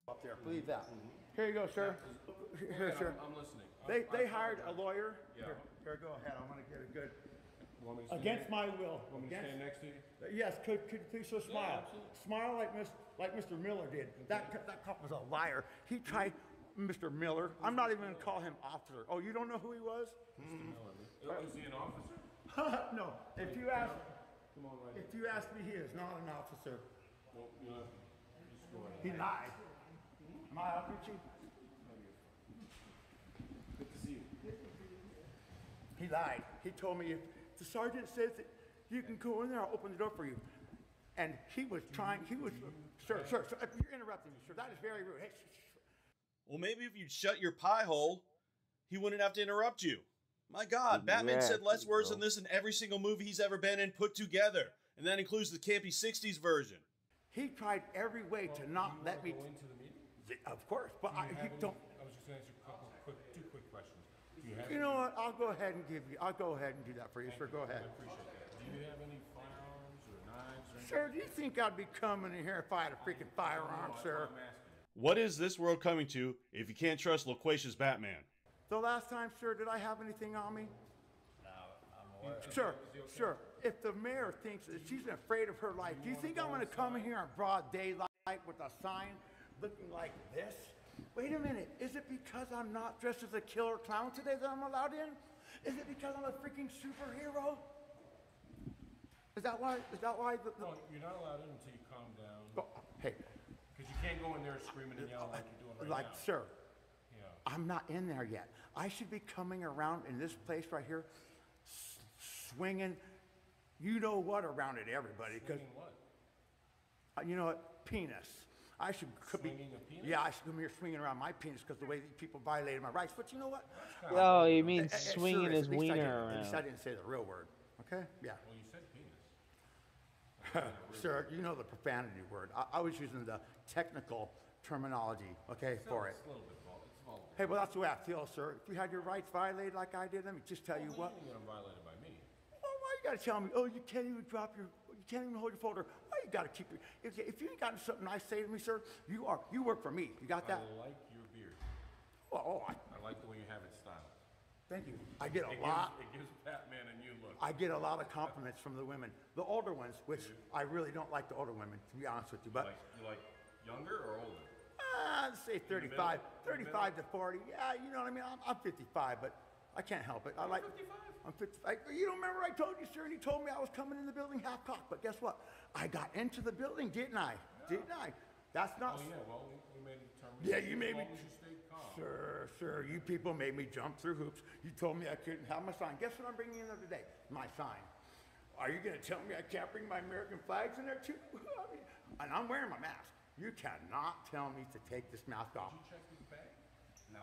S10: Up there, believe that. Here you go, sir. Here, sir.
S4: I'm listening.
S10: They hired a lawyer.
S4: Yeah.
S10: Here, go ahead. I'm going to get a good.
S4: Want me to stand
S10: Against
S4: next-
S10: my will.
S4: Want me to stand next to you?
S10: Yes, could you please so smile?
S4: absolutely.
S10: Smile like Mr. Miller did. That cop was a liar. He tried Mr. Miller. I'm not even going to call him officer. Oh, you don't know who he was?
S4: Is he an officer?
S10: No. If you ask
S4: Come on, right.
S10: me, he is not an officer.
S4: Well, you know, just go ahead.
S10: He lied. Am I out with you?
S4: Good to see you.
S10: He lied. He told me, if the sergeant says that you can go in there, I'll open the door for you. And he was trying, sir, you're interrupting me, sir. That is very rude. Hey,
S9: Well, maybe if you'd shut your pie hole, he wouldn't have to interrupt you. My God, Batman said less words than this in every single movie he's ever been in put together. And that includes the campy 60s version.
S10: he tried every way to not let me.
S4: Go into the meeting?
S10: Of course, but he don't.
S4: I was just going to answer two quick questions. Do you have
S10: You know what? I'll go ahead and I'll go ahead and do that for you, sir. Go ahead.
S4: I appreciate that. Do you have any firearms or knives or anything?
S10: Sir, do you think I'd be coming in here if I had a freaking firearm, sir?
S4: I'm asking.
S9: What is this world coming to if you can't trust loquacious Batman?
S10: The last time, sir, did I have anything on me?
S11: No, I'm aware.
S10: Sir, if the mayor thinks that she's afraid of her life, do you think I'm going to come in here in broad daylight with a sign looking like this? Wait a minute, is it because I'm not dressed as a killer clown today that I'm allowed in? Is it because I'm a freaking superhero? Is that why
S4: Well, you're not allowed in until you calm down.
S10: Oh, hey,
S4: Because you can't go in there screaming and yelling like you're doing right
S10: like,
S4: now.
S10: sir,
S4: Yeah.
S10: I'm not in there yet. I should be coming around in this place right here, swinging, you know what, around at everybody. Because
S4: Swinging what?
S10: you know what, penis. I should be.
S4: Swinging a penis?
S10: Yeah, I should come here swinging around my penis because the way these people violated my rights. But you know what?
S2: Oh, you mean
S10: Sure,
S2: swinging his
S10: at least I
S2: wiener
S10: didn't- At least I
S2: around?
S10: didn't say the real word. Okay? Yeah.
S4: Well, you said penis.
S10: Sir, you know the profanity word. I was using the technical terminology, okay, for it.
S4: It's a little bit vulgar. It's vulgar.
S10: Hey, well, that's the way I feel, sir. If you had your rights violated like I did, let me just tell you what.
S4: You ain't violated by me.
S10: Oh, why you gotta tell me? Oh, you can't even you can't even hold your folder. Why you gotta keep your? If you ain't got something nice to say to me, sir, you work for me. You got that?
S4: I like your beard.
S10: Oh,
S4: I like the way you have it styled.
S10: thank you. I get a
S4: It
S10: lot.
S4: gives Batman a new look.
S10: I get a lot of compliments from the women, the older ones, which I really don't like the older women, to be honest with you. But
S4: You like younger or older?
S10: I'd say 35 to 40. Yeah, you know what I mean. I'm 55, but I can't help it. I like.
S4: 55?
S10: I'm 55. You don't remember I told you, sir, and he told me I was coming in the building half cocked. But guess what? I got into the building, didn't I? Didn't I? That's not.
S4: Oh, yeah, well, we made a determination.
S10: Yeah, you made me.
S4: As long as you stayed calm.
S10: Sir, you people made me jump through hoops. You told me I couldn't have my sign. Guess what I'm bringing in there today? My sign. Are you going to tell me I can't bring my American flags in there too? I mean, and I'm wearing my mask. You cannot tell me to take this mask off.
S4: Did you check his bag? No.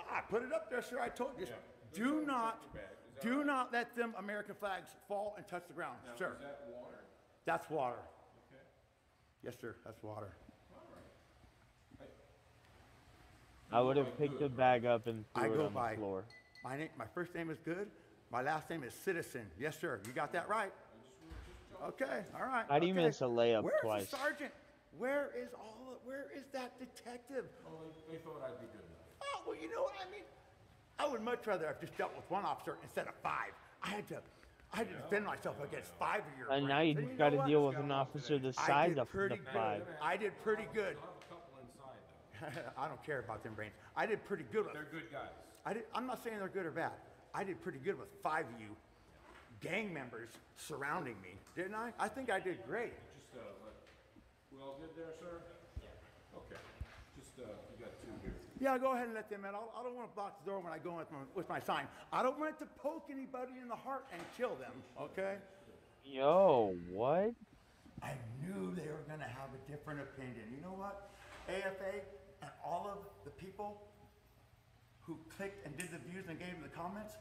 S10: I put it up there, sir. I told you.
S4: Yeah.
S10: Do not,
S4: Check your bag. Is that
S10: do
S4: right?
S10: not let them American flags fall and touch the ground,
S4: Now,
S10: sir.
S4: is that water?
S10: That's water.
S4: Okay.
S10: Yes, sir. That's water.
S4: All right.
S2: I would have picked the bag up and
S10: I
S2: threw it
S10: go
S2: on
S10: by.
S2: the floor.
S10: My first name is Good. My last name is Citizen. Yes, sir. You got that right. Okay. All right.
S2: How do you
S10: okay.
S2: miss a layup
S10: Where's
S2: twice?
S10: the sergeant? Where is that detective?
S4: Oh, they thought I'd be good enough.
S10: Oh, well, you know what I mean? I would much rather have just dealt with one officer instead of 5. I had to defend myself against 5 of your
S2: And now
S10: friends.
S2: you
S10: And
S2: got to
S10: know
S2: deal
S10: what?
S2: with an officer the
S10: I
S2: size
S10: did
S2: of
S10: pretty
S2: the
S10: good.
S2: 5.
S10: I did pretty good.
S4: I have a couple inside, though.
S10: I don't care about them brains. I did pretty good with
S4: They're good guys.
S10: I'm not saying they're good or bad. I did pretty good with 5 of you gang members surrounding me, didn't I? I think I did great.
S4: Just, we all good there, sir? Yeah. Okay. Just, you got 2 here.
S10: Yeah, go ahead and let them in. I don't want to block the door when I go in with my sign. I don't want it to poke anybody in the heart and kill them, okay?
S2: Yo, what?
S10: I knew they were going to have a different opinion. You know what? AFA and all of the people who clicked and did the views and gave them the comments,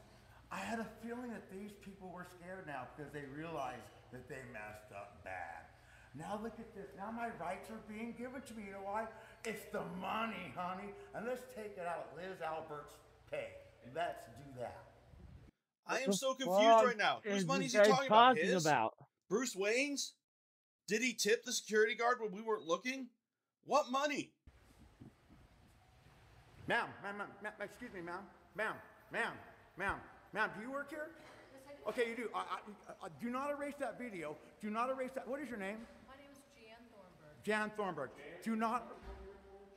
S10: I had a feeling that these people were scared now because they realized that they messed up bad. Now look at this. Now my rights are being given to me. You know why? It's the money, honey. And let's take it out of Liz Albert's pay. Let's do that.
S9: I am so confused
S2: fuck
S9: right now. Whose
S2: is
S9: money is
S2: this
S9: he
S2: guy
S9: talking about?
S2: talking
S9: His?
S2: about?
S9: Bruce Wayne's? Did he tip the security guard when we weren't looking? What money?
S10: Ma'am, excuse me, ma'am, ma'am, do you work here? Okay, you do. Do not erase that video. Do not erase that. What is your name?
S5: My name is Jan Thornburg.
S10: Jan Thornburg.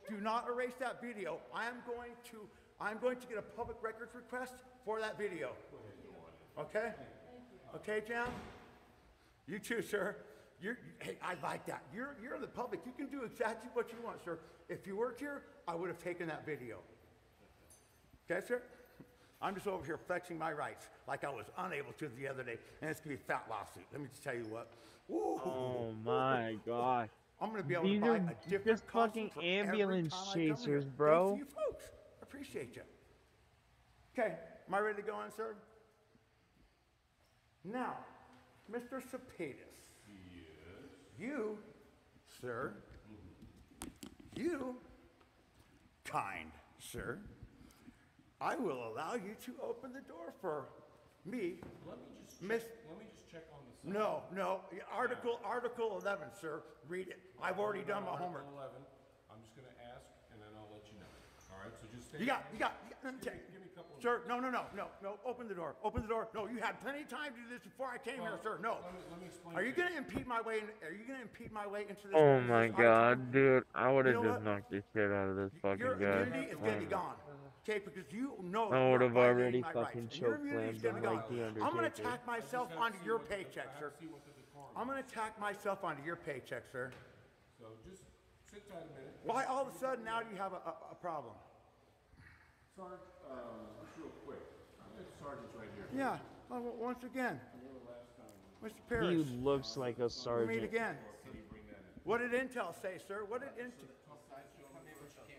S10: Do not erase that video. I'm going to get a public records request for that video. Okay? Okay, Jan? You too, sir. Hey, I like that. You're the public. You can do exactly what you want, sir. If you worked here, I would have taken that video. Okay, sir? I'm just over here flexing my rights like I was unable to the other day, and it's gonna be a fat lawsuit. Let me just tell you what. Ooh,
S2: Oh my god.
S10: I'm gonna be able to
S2: These
S10: buy
S2: are
S10: a different
S2: just
S10: costume
S2: fucking
S10: for every
S2: ambulance
S10: time I come here.
S2: chasers,
S10: Thanks
S2: bro.
S10: to you folks. Appreciate you. Okay, am I ready to go in, sir? Now, Mr. Cepetus.
S4: Yes.
S10: You, sir, you, kind sir, I will allow you to open the door for me,
S4: Let me just
S10: Miss.
S4: check on the sign.
S10: No, Article 11, sir. Read it. I've already done my homework.
S4: Article 11. I'm just going to ask, and then I'll let you know. All right, so just stay.
S10: You got. Let me
S4: Give
S10: check.
S4: me a couple of
S10: Sir, no. Open the door. Open the door. No, you had plenty of time to do this before I came here, sir. No.
S4: Let me explain.
S10: Are you going to impede my way? Are you going to impede my way into this?
S2: Oh
S10: this
S2: my
S10: auditorium?
S2: god, dude. I would have
S10: You know
S2: just
S10: what?
S2: knocked the shit out of this fucking
S10: Your
S2: guy.
S10: immunity is going to be gone. Okay, because you know
S2: I
S10: you're
S2: would have
S10: violating
S2: already
S10: my
S2: fucking
S10: rights, and your
S2: choke
S10: immunity is
S2: slammed
S10: gonna
S2: him
S10: be
S2: like
S10: gone.
S2: the
S10: I'm going to
S2: Undertaker.
S10: tack myself onto your paycheck, sir. I'm going to tack myself onto your paycheck, sir.
S4: So just sit tight a minute.
S10: Why all of a sudden now do you have a problem?
S4: Sergeant, just real quick. Sergeant's right here.
S10: Yeah, once again, Mr.
S2: He
S10: Parrish,
S2: looks like a
S10: we meet
S2: sergeant.
S10: again. What did Intel say, sir? What did Intel?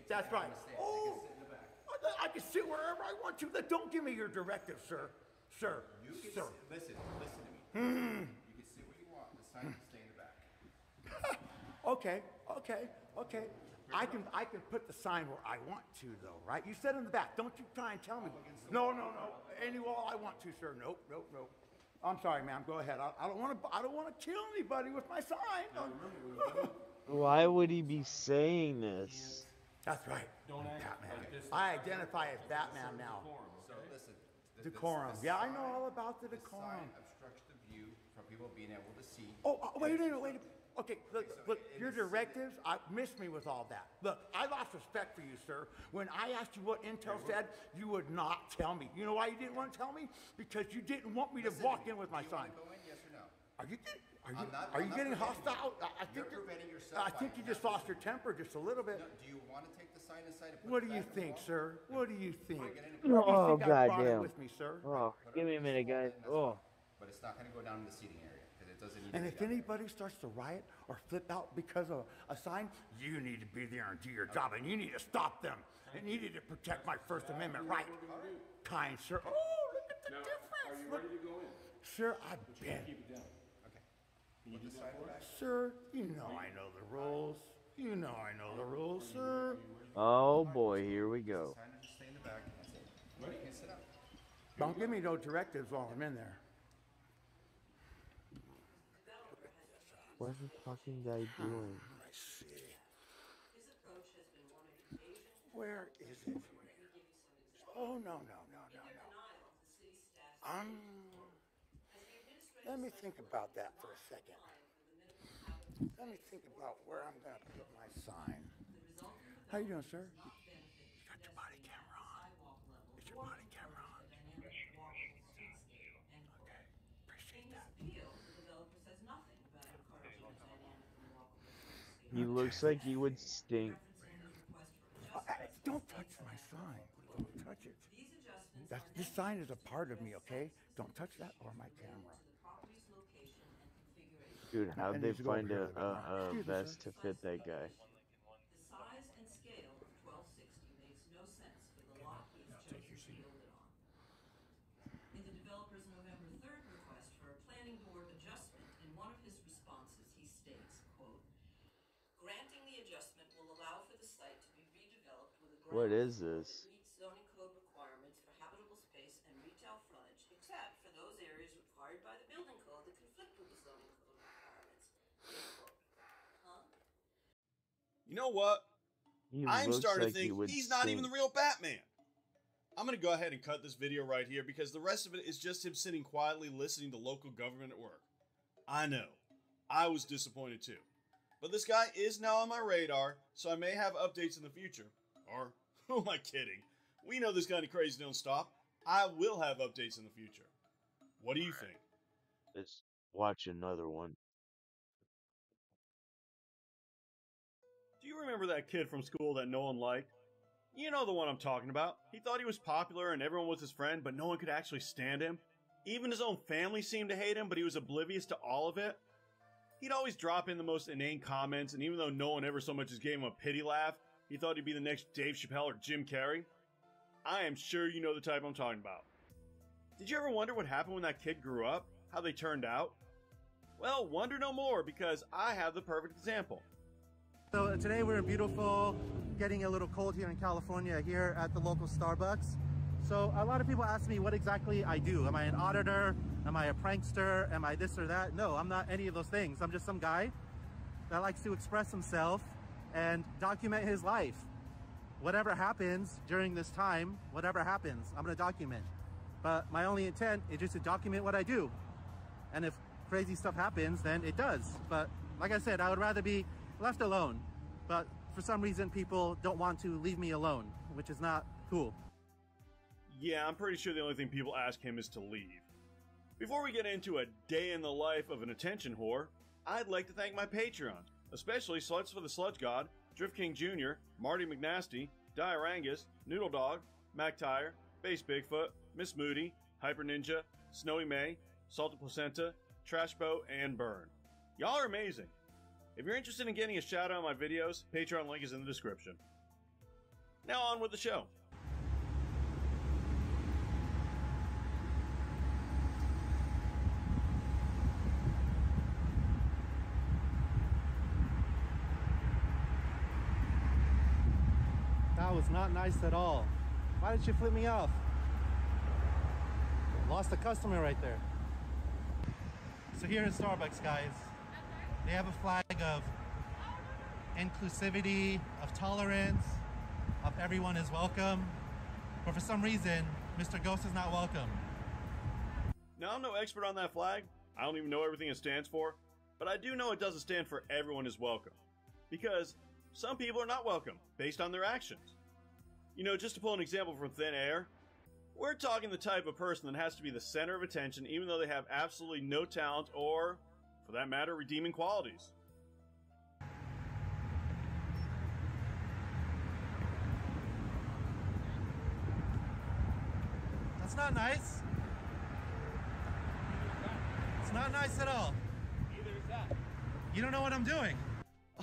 S10: That's right. Oh, I can sit wherever I want to. Don't give me your directive, sir. Sir.
S12: Listen to me. You can sit where you want. The sign can stay in the back.
S10: Okay. I can put the sign where I want to, though, right? You said in the back. Don't you try and tell me. No. Any wall I want to, sir. Nope. I'm sorry, ma'am. Go ahead. I don't want to kill anybody with my sign.
S2: Why would he be saying this?
S10: That's right.
S4: Don't act
S10: Batman.
S4: like this.
S10: I identify as Batman now.
S12: So listen.
S10: Decorum. Yeah, I know all about the decorum.
S12: Sign obstructs the view from people being able to see.
S10: Oh, wait a minute. Okay, look, your directives, missed me with all that. Look, I lost respect for you, sir. When I asked you what Intel said, you would not tell me. You know why you didn't want to tell me? Because you didn't want me to walk in with my sign.
S12: Go in, yes or no?
S10: Are you getting hostile? I think
S12: You're preventing yourself.
S10: I think you just lost your temper just a little bit.
S12: No, do you want to take the sign inside and put
S10: What
S12: it
S10: do you
S12: back in the
S10: think,
S12: wall?
S10: sir? What do you think?
S2: Oh,
S10: I brought it
S2: goddamn.
S10: with me, sir.
S2: Oh, give me a minute, guys. Oh.
S12: But it's not going to go down in the seating area because it doesn't need
S10: And
S12: to
S10: if
S12: be down there.
S10: anybody starts to riot or flip out because of a sign, you need to be there and do your job, and you need to stop them. And you need to protect my First Amendment right. Kind sir. Oh, look at the difference.
S4: Are you
S10: Look.
S4: ready to go in?
S10: Sir, I've been.
S4: Keep it down.
S12: Okay. Can you do sign back?
S10: Sir, you know I know the rules. You know I know the rules, sir.
S2: Oh boy, here we go.
S12: Sign and just stay in the back. That's it. You can sit up.
S10: Don't give me no directives while I'm in there.
S2: What's this fucking guy doing?
S10: see. Where is it? Oh, no. Let me think about that for a second. Let me think about where I'm going to put my sign. How you doing, sir? You got your body camera on. Is your body camera on? Okay, appreciate that.
S2: He looks like he would stink.
S10: Hey, don't touch my sign. Don't touch it. This sign is a part of me, okay? Don't touch that or my camera.
S2: Dude, how'd they find a vest to fit that guy?
S13: In the developer's November 3rd request for a planning board adjustment, in one of his responses, he states, quote, "Granting the adjustment will allow for the site to be redeveloped with a
S2: What is this?
S13: that meets zoning code requirements for habitable space and retail frontage, except for those areas required by the building code that conflict with the zoning code requirements." Huh?
S9: You know what? I'm starting to think he's not even the real Batman. I'm going to go ahead and cut this video right here because the rest of it is just him sitting quietly listening to local government at work. I know. I was disappointed too. But this guy is now on my radar, so I may have updates in the future. Or, who am I kidding? We know this kind of crazy don't stop. I will have updates in the future. What do you think?
S2: Let's watch another one.
S9: Do you remember that kid from school that no one liked? You know the one I'm talking about. He thought he was popular and everyone was his friend, but no one could actually stand him. Even his own family seemed to hate him, but he was oblivious to all of it. He'd always drop in the most inane comments, and even though no one ever so much as gave him a pity laugh, he thought he'd be the next Dave Chappelle or Jim Carrey. I am sure you know the type I'm talking about. Did you ever wonder what happened when that kid grew up? How they turned out? Well, wonder no more, because I have the perfect example.
S14: So today we're in beautiful, getting a little cold here in California, here at the local Starbucks. So a lot of people ask me what exactly I do. Am I an auditor? Am I a prankster? Am I this or that? No, I'm not any of those things. I'm just some guy that likes to express himself and document his life. Whatever happens during this time, whatever happens, I'm gonna document. But my only intent is just to document what I do. And if crazy stuff happens, then it does. But like I said, I would rather be left alone. But for some reason, people don't want to leave me alone, which is not cool.
S9: Yeah, I'm pretty sure the only thing people ask him is to leave. Before we get into a day in the life of an attention whore, I'd like to thank my Patreons, especially Sluts for the Sludge God, Drift King Jr., Marty McNasty, Diarangus, Noodle Dog, Mac Tire, Base Bigfoot, Miss Moody, Hyper Ninja, Snowy May, Salted Placenta, Trash Boat, and Burn. Y'all are amazing. If you're interested in getting a shout out on my videos, Patreon link is in the description. Now on with the show.
S14: That was not nice at all. Why did you flip me off? Lost a customer right there. So here at Starbucks, guys, they have a flag of inclusivity, of tolerance, of everyone is welcome. But for some reason, Mr. Ghost is not welcome.
S9: Now, I'm no expert on that flag. I don't even know everything it stands for. But I do know it doesn't stand for everyone is welcome. Because some people are not welcome based on their actions. You know, just to pull an example from thin air, we're talking the type of person that has to be the center of attention even though they have absolutely no talent or, for that matter, redeeming qualities.
S14: That's not nice. It's not nice at all.
S12: Neither is that.
S14: You don't know what I'm doing.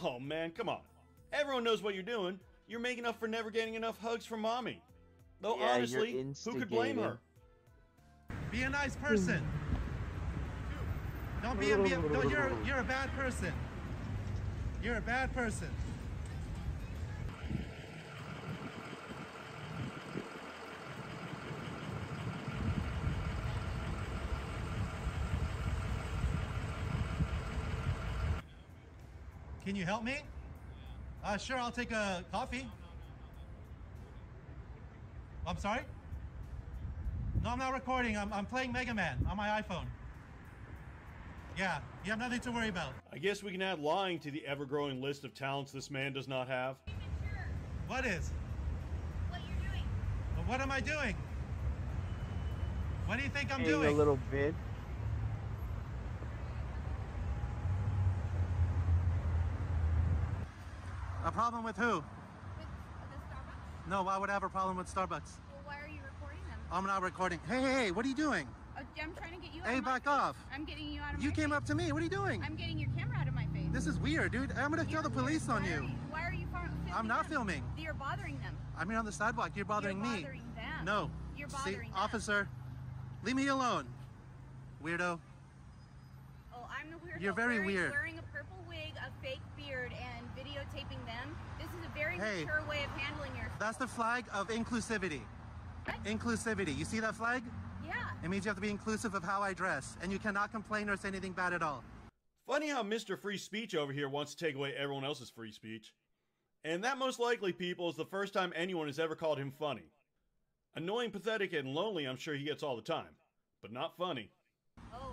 S9: Oh man, come on. Everyone knows what you're doing. You're making up for never getting enough hugs from mommy. Though
S2: Yeah,
S9: honestly,
S2: you're
S9: who could blame her?
S14: Be a nice person. Don't be a no, you're a bad person. You're a bad person. Can you help me? Sure, I'll take a coffee. I'm sorry? No, I'm not recording. I'm playing Mega Man on my iPhone. Yeah, you have nothing to worry about.
S9: I guess we can add lying to the ever-growing list of talents this man does not have.
S14: What is?
S15: What you're doing.
S14: Well, what am I doing? What do you think I'm
S2: Hey,
S14: doing?
S2: a little bit.
S14: A problem with who?
S15: With the Starbucks?
S14: No, why would I have a problem with Starbucks?
S15: Well, why are you recording them?
S14: I'm not recording. Hey, what are you doing?
S15: I'm trying to get you out
S14: Hey,
S15: of my
S14: back
S15: face.
S14: off.
S15: I'm getting you out of
S14: You
S15: my
S14: came
S15: face.
S14: up to me. What are you doing?
S15: I'm getting your camera out of my face.
S14: This is weird, dude. I'm gonna call the police on you.
S15: Why are you filming
S14: I'm not
S15: them?
S14: filming.
S15: You're bothering them.
S14: I'm here on the sidewalk. You're bothering
S15: You're
S14: me.
S15: bothering them.
S14: No.
S15: You're
S14: See,
S15: bothering them.
S14: officer, leave me alone. Weirdo.
S15: Oh, I'm the weirdo.
S14: You're very weird.
S15: Wearing a purple wig, a fake beard, and videotaping them. This is a very
S14: Hey.
S15: mature way of handling yourself.
S14: That's the flag of inclusivity.
S15: What?
S14: Inclusivity. You see that flag?
S15: Yeah.
S14: It means you have to be inclusive of how I dress, and you cannot complain or say anything bad at all.
S9: Funny how Mr. Free Speech over here wants to take away everyone else's free speech. And that most likely, people, is the first time anyone has ever called him funny. Annoying, pathetic, and lonely, I'm sure he gets all the time. But not funny.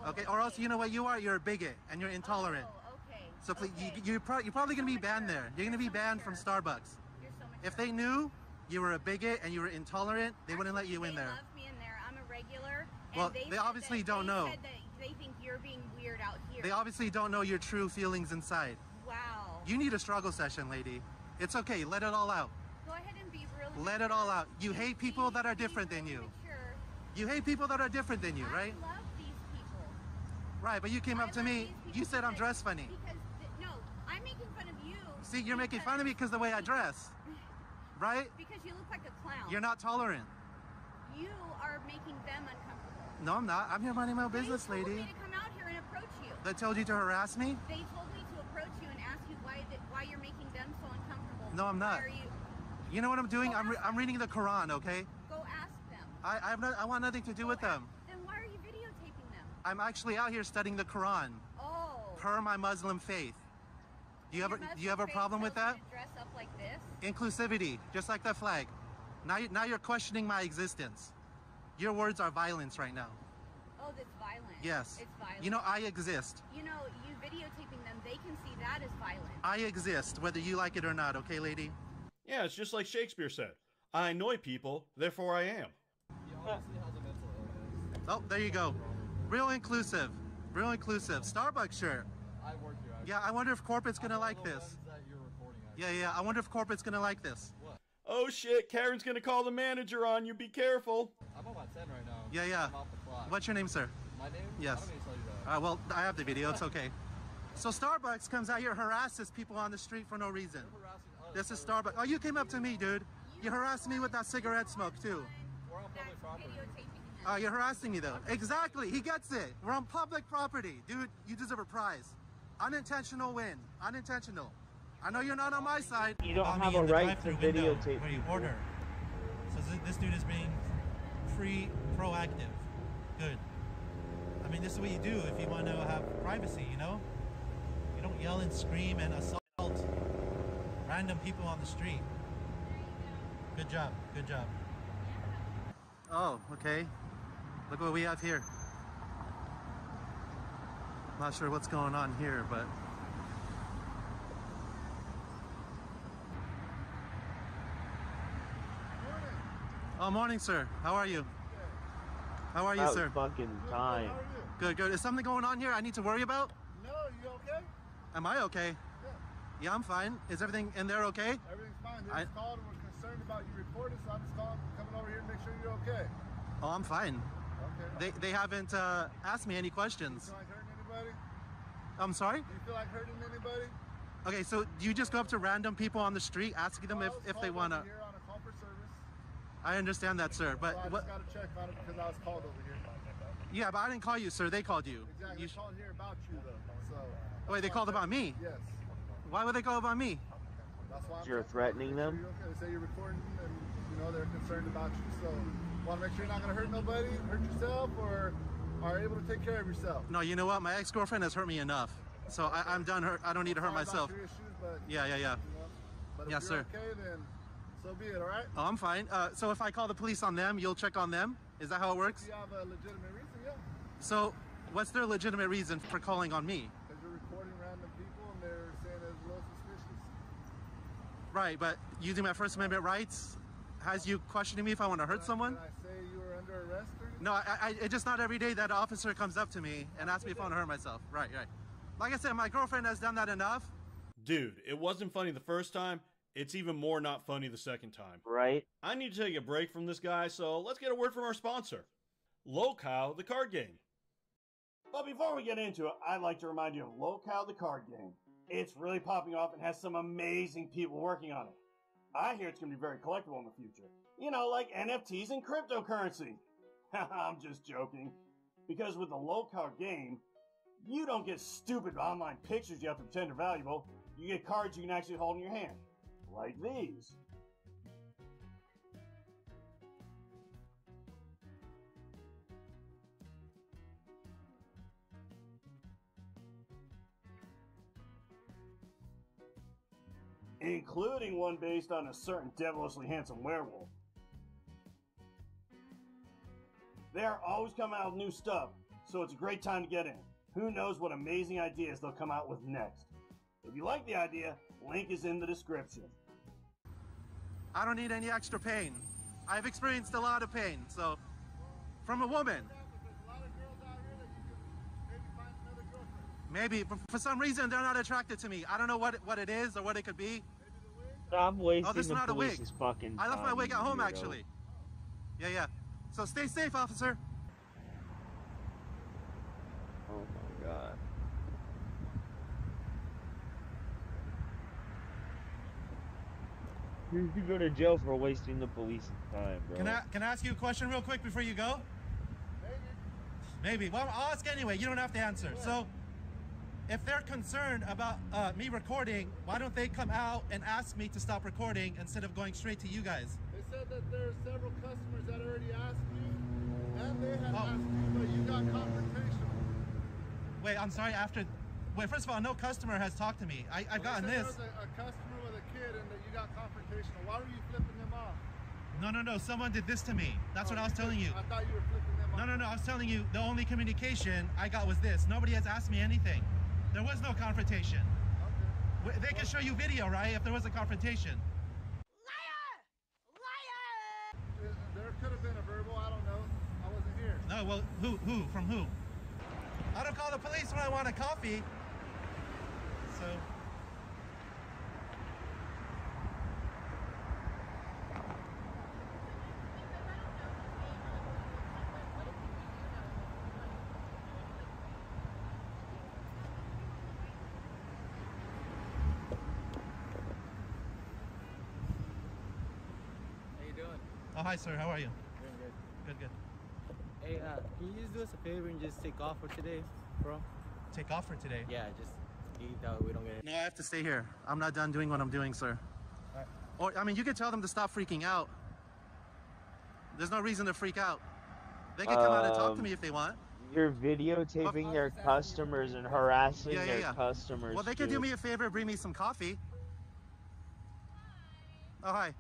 S14: Okay, or else you know what you are? You're a bigot, and you're intolerant.
S15: Okay.
S14: So please, you're probably going to be banned there. You're going to be banned from Starbucks. If they knew you were a bigot and you were intolerant, they wouldn't let you in there.
S15: They love me in there. I'm a regular. And
S14: Well,
S15: they
S14: they
S15: said
S14: obviously
S15: that-
S14: don't
S15: they
S14: know.
S15: said that they think you're being weird out here.
S14: They obviously don't know your true feelings inside.
S15: Wow.
S14: You need a struggle session, lady. It's okay, let it all out.
S15: Go ahead and be real.
S14: Let it all out. You hate people that are different than you.
S15: Mature.
S14: You hate people that are different than you, right?
S15: I love these people.
S14: Right, but you came up to me, you said I'm dressed funny.
S15: Because no, I'm making fun of you.
S14: See, you're making fun of me because the way I dress. Right?
S15: Because you look like a clown.
S14: You're not tolerant.
S15: You are making them uncomfortable.
S14: No, I'm not. I'm here minding my business,
S15: They told
S14: lady.
S15: me to come out here and approach you.
S14: That told you to harass me?
S15: They told me to approach you and ask you why you're making them so uncomfortable.
S14: No, I'm not.
S15: Why are you?
S14: You know what I'm doing? I'm reading the Quran, okay?
S15: Go ask them.
S14: I want nothing to do with them.
S15: Then why are you videotaping them?
S14: I'm actually out here studying the Quran.
S15: Oh.
S14: Per my Muslim faith. Do you have a problem with that?
S15: Dress up like this?
S14: Inclusivity, just like that flag. Now you're questioning my existence. Your words are violence right now.
S15: Oh, that's violent.
S14: Yes.
S15: It's violent.
S14: You know, I exist.
S15: You know, you videotaping them, they can see that as violent.
S14: I exist, whether you like it or not, okay, lady?
S9: Yeah, it's just like Shakespeare said. I annoy people, therefore I am.
S14: Oh, there you go. Real inclusive. Real inclusive. Starbucks shirt.
S16: I work here.
S14: Yeah, I wonder if corporate's gonna like this. Yeah, I wonder if corporate's gonna like this.
S9: Oh shit, Karen's gonna call the manager on you, be careful.
S16: I'm on my 10 right now.
S14: Yeah.
S16: I'm off the clock.
S14: What's your name, sir?
S16: My name?
S14: Yes.
S16: I don't need to tell you that.
S14: Well, I have the video, it's okay. So Starbucks comes out here, harasses people on the street for no reason. This is Starbucks. Oh, you came up to me, dude. You harassed me with that cigarette smoke, too.
S16: We're on public property.
S14: Oh, you're harassing me, though. Exactly, he gets it. We're on public property. Dude, you deserve a prize. Unintentional win. Unintentional. I know you're not on my side.
S2: You don't
S14: Call
S2: have
S14: me
S2: a
S14: in the
S2: right to
S14: drive-thru window
S2: videotape
S14: where you
S2: people.
S14: order. So this dude is being free, proactive. Good. I mean, this is what you do if you want to have privacy, you know? You don't yell and scream and assault random people on the street. Good job. Good job. Oh, okay. Look what we have here. Not sure what's going on here, but oh, morning, sir. How are you? How are you,
S2: About
S14: sir?
S2: fucking time.
S14: Good, good. Is something going on here I need to worry about?
S17: No, you okay?
S14: Am I okay? Yeah, I'm fine. Is everything in there okay?
S17: Everything's fine. They just called and were concerned about you reporting, so I'm just coming over here to make sure you're okay.
S14: Oh, I'm fine.
S17: Okay.
S14: They haven't asked me any questions.
S17: Do you feel like hurting anybody?
S14: I'm sorry?
S17: Do you feel like hurting anybody?
S14: Okay, so do you just go up to random people on the street asking them if they want to...
S17: Here on a call for service.
S14: I understand that, sir, but
S17: So I
S14: what...
S17: just got to check on it because I was called over here.
S14: Yeah, but I didn't call you, sir. They called you.
S17: Exactly. They called here about you, though. So.
S14: Wait, they called about me?
S17: Yes.
S14: Why would they call about me?
S17: That's why
S2: You're threatening them?
S17: You're okay. They say you're recording and, you know, they're concerned about you. So, want to make sure you're not going to hurt nobody, hurt yourself, or are able to take care of yourself.
S14: No, you know what? My ex-girlfriend has hurt me enough. So I'm done. I don't need to hurt
S17: Sorry about
S14: myself.
S17: your issues, but,
S14: Yeah.
S17: you know. But if
S14: Yes,
S17: you're
S14: sir.
S17: okay, then so be it, all right?
S14: Oh, I'm fine. So if I call the police on them, you'll check on them? Is that how it works?
S17: If you have a legitimate reason, yeah.
S14: So what's their legitimate reason for calling on me?
S17: Because you're recording random people and they're saying it's a little suspicious.
S14: Right, but using my First Amendment rights has you questioning me if I want to hurt someone?
S17: Can I say you were under arrest or anything?
S14: No, it's just not every day that an officer comes up to me and asks me if I want to hurt myself. Right. Like I said, my girlfriend has done that enough.
S9: Dude, it wasn't funny the first time. It's even more not funny the second time.
S2: Right?
S9: I need to take a break from this guy, so let's get a word from our sponsor, Locale, the card game. But before we get into it, I'd like to remind you of Locale, the card game. It's really popping off and has some amazing people working on it. I hear it's going to be very collectible in the future. You know, like NFTs and cryptocurrency. I'm just joking. Because with the Locale game, you don't get stupid online pictures you have to pretend are valuable. You get cards you can actually hold in your hand. Like these. Including one based on a certain devilishly handsome werewolf. They are always coming out with new stuff, so it's a great time to get in. Who knows what amazing ideas they'll come out with next. If you like the idea, link is in the description.
S14: I don't need any extra pain. I've experienced a lot of pain, so from a woman. Maybe, but for some reason they're not attracted to me. I don't know what it is or what it could be.
S2: Stop wasting
S14: this is
S2: the
S14: not a wig.
S2: police's fucking
S14: I left my
S2: time,
S14: wig at home,
S2: weirdo.
S14: actually. Yeah. So stay safe, officer.
S2: Oh my god. You could go to jail for wasting the police's time, bro.
S14: Can I ask you a question real quick before you go? Maybe. Well, I'll ask anyway. You don't have to answer. So, if they're concerned about me recording, why don't they come out and ask me to stop recording instead of going straight to you guys?
S17: They said that there are several customers that already asked you, and they had asked you, but you got confrontational.
S14: Wait, I'm sorry. Wait, first of all, no customer has talked to me. I've gotten
S17: They said
S14: this.
S17: there was a customer with a kid and that you got confrontational. Why were you flipping them off?
S14: No. Someone did this to me. That's what I was telling you.
S17: I thought you were flipping them off.
S14: No. I was telling you the only communication I got was this. Nobody has asked me anything. There was no confrontation. Okay. They can show you video, right? If there was a confrontation.
S17: There could have been a verbal. I don't know. I wasn't here.
S14: No. Well, who? From who? I don't call the police when I want a coffee. So.
S16: How you doing?
S14: Oh, hi, sir. How are you?
S16: Doing good.
S14: Good.
S16: Hey, can you just do us a favor and just take off for today, bro?
S14: Take off for today?
S16: Yeah, just eat that way we don't get it.
S14: No, I have to stay here. I'm not done doing what I'm doing, sir.
S16: Alright.
S14: Or, I mean, you can tell them to stop freaking out. There's no reason to freak out. They can come out and talk to me if they want.
S2: You're videotaping your customers and harassing
S14: Yeah.
S2: their customers.
S14: Well, they can do
S2: dude.
S14: me a favor, bring me some coffee. Oh, hi.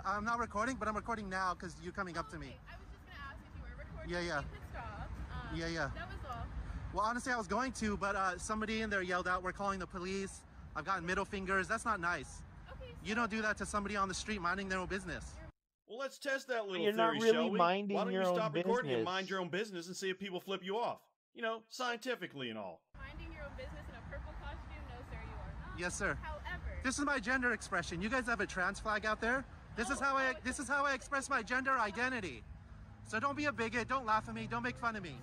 S14: I'm not recording, but I'm recording now because you're coming up to me.
S15: I was just gonna ask if you were recording.
S14: Yeah.
S15: You could stop.
S14: Yeah.
S15: That was all.
S14: Well, honestly, I was going to, but somebody in there yelled out, "We're calling the police." I've gotten middle fingers. That's not nice.
S15: Okay.
S14: You don't do that to somebody on the street minding their own business.
S9: Well, let's test that little
S2: You're not
S9: theory,
S2: really
S9: shall we?
S2: minding
S9: Why don't
S2: your
S9: you
S2: own
S9: stop recording and
S2: business.
S9: mind your own business and see if people flip you off? You know, scientifically and all.
S15: Minding your own business in a purple costume? No, sir, you are not.
S14: Yes, sir.
S15: However,
S14: This is my gender expression. You guys have a trans flag out there. This is how I express my gender identity. So don't be a bigot. Don't laugh at me. Don't make fun of me.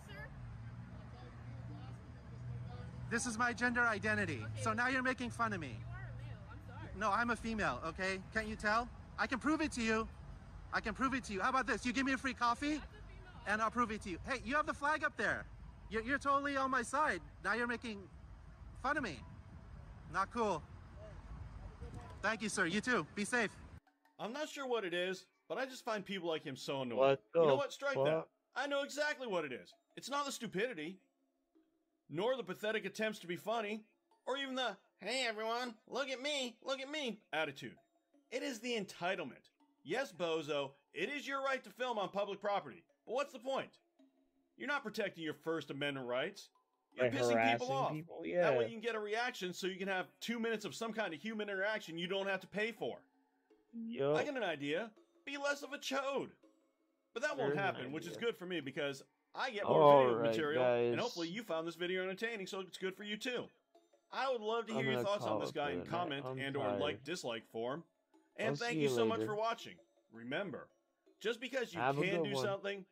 S14: This is my gender identity. So now you're making fun of me.
S15: you are a male. I'm sorry.
S14: No, I'm a female, okay? Can't you tell? I can prove it to you. I can prove it to you. How about this? You give me a free coffee, and I'll prove it to you. Hey, you have the flag up there. You're totally on my side. Now you're making fun of me. Not cool. Thank you, sir. You too. Be safe.
S9: I'm not sure what it is, but I just find people like him so annoying.
S2: What
S9: You know
S2: the
S9: what? Strike
S2: fuck?
S9: that. I know exactly what it is. It's not the stupidity, nor the pathetic attempts to be funny, or even the hey everyone, look at me attitude. It is the entitlement. Yes, bozo, it is your right to film on public property, but what's the point? You're not protecting your First Amendment rights. You're
S2: By
S9: pissing people
S2: harassing
S9: off.
S2: people, yeah.
S9: That way you can get a reaction so you can have 2 minutes of some kind of human interaction you don't have to pay for.
S2: Yup.
S9: I got an idea. Be less of a chode. But that won't
S2: There's an
S9: happen, which is
S2: idea.
S9: good for me because I get more video
S2: Alright,
S9: material, and
S2: guys.
S9: hopefully you found this video entertaining, so it's good for you too. I would love to
S2: I'm
S9: hear your
S2: gonna
S9: thoughts on
S2: call
S9: this
S2: it
S9: guy
S2: for
S9: in
S2: the night.
S9: comment
S2: I'm
S9: and or
S2: tired.
S9: like-dislike form. And
S2: I'll
S9: thank
S2: see
S9: you
S2: you
S9: so much
S2: later.
S9: for watching. Remember, just because you
S2: Have a
S9: can
S2: good
S9: do
S2: one.
S9: something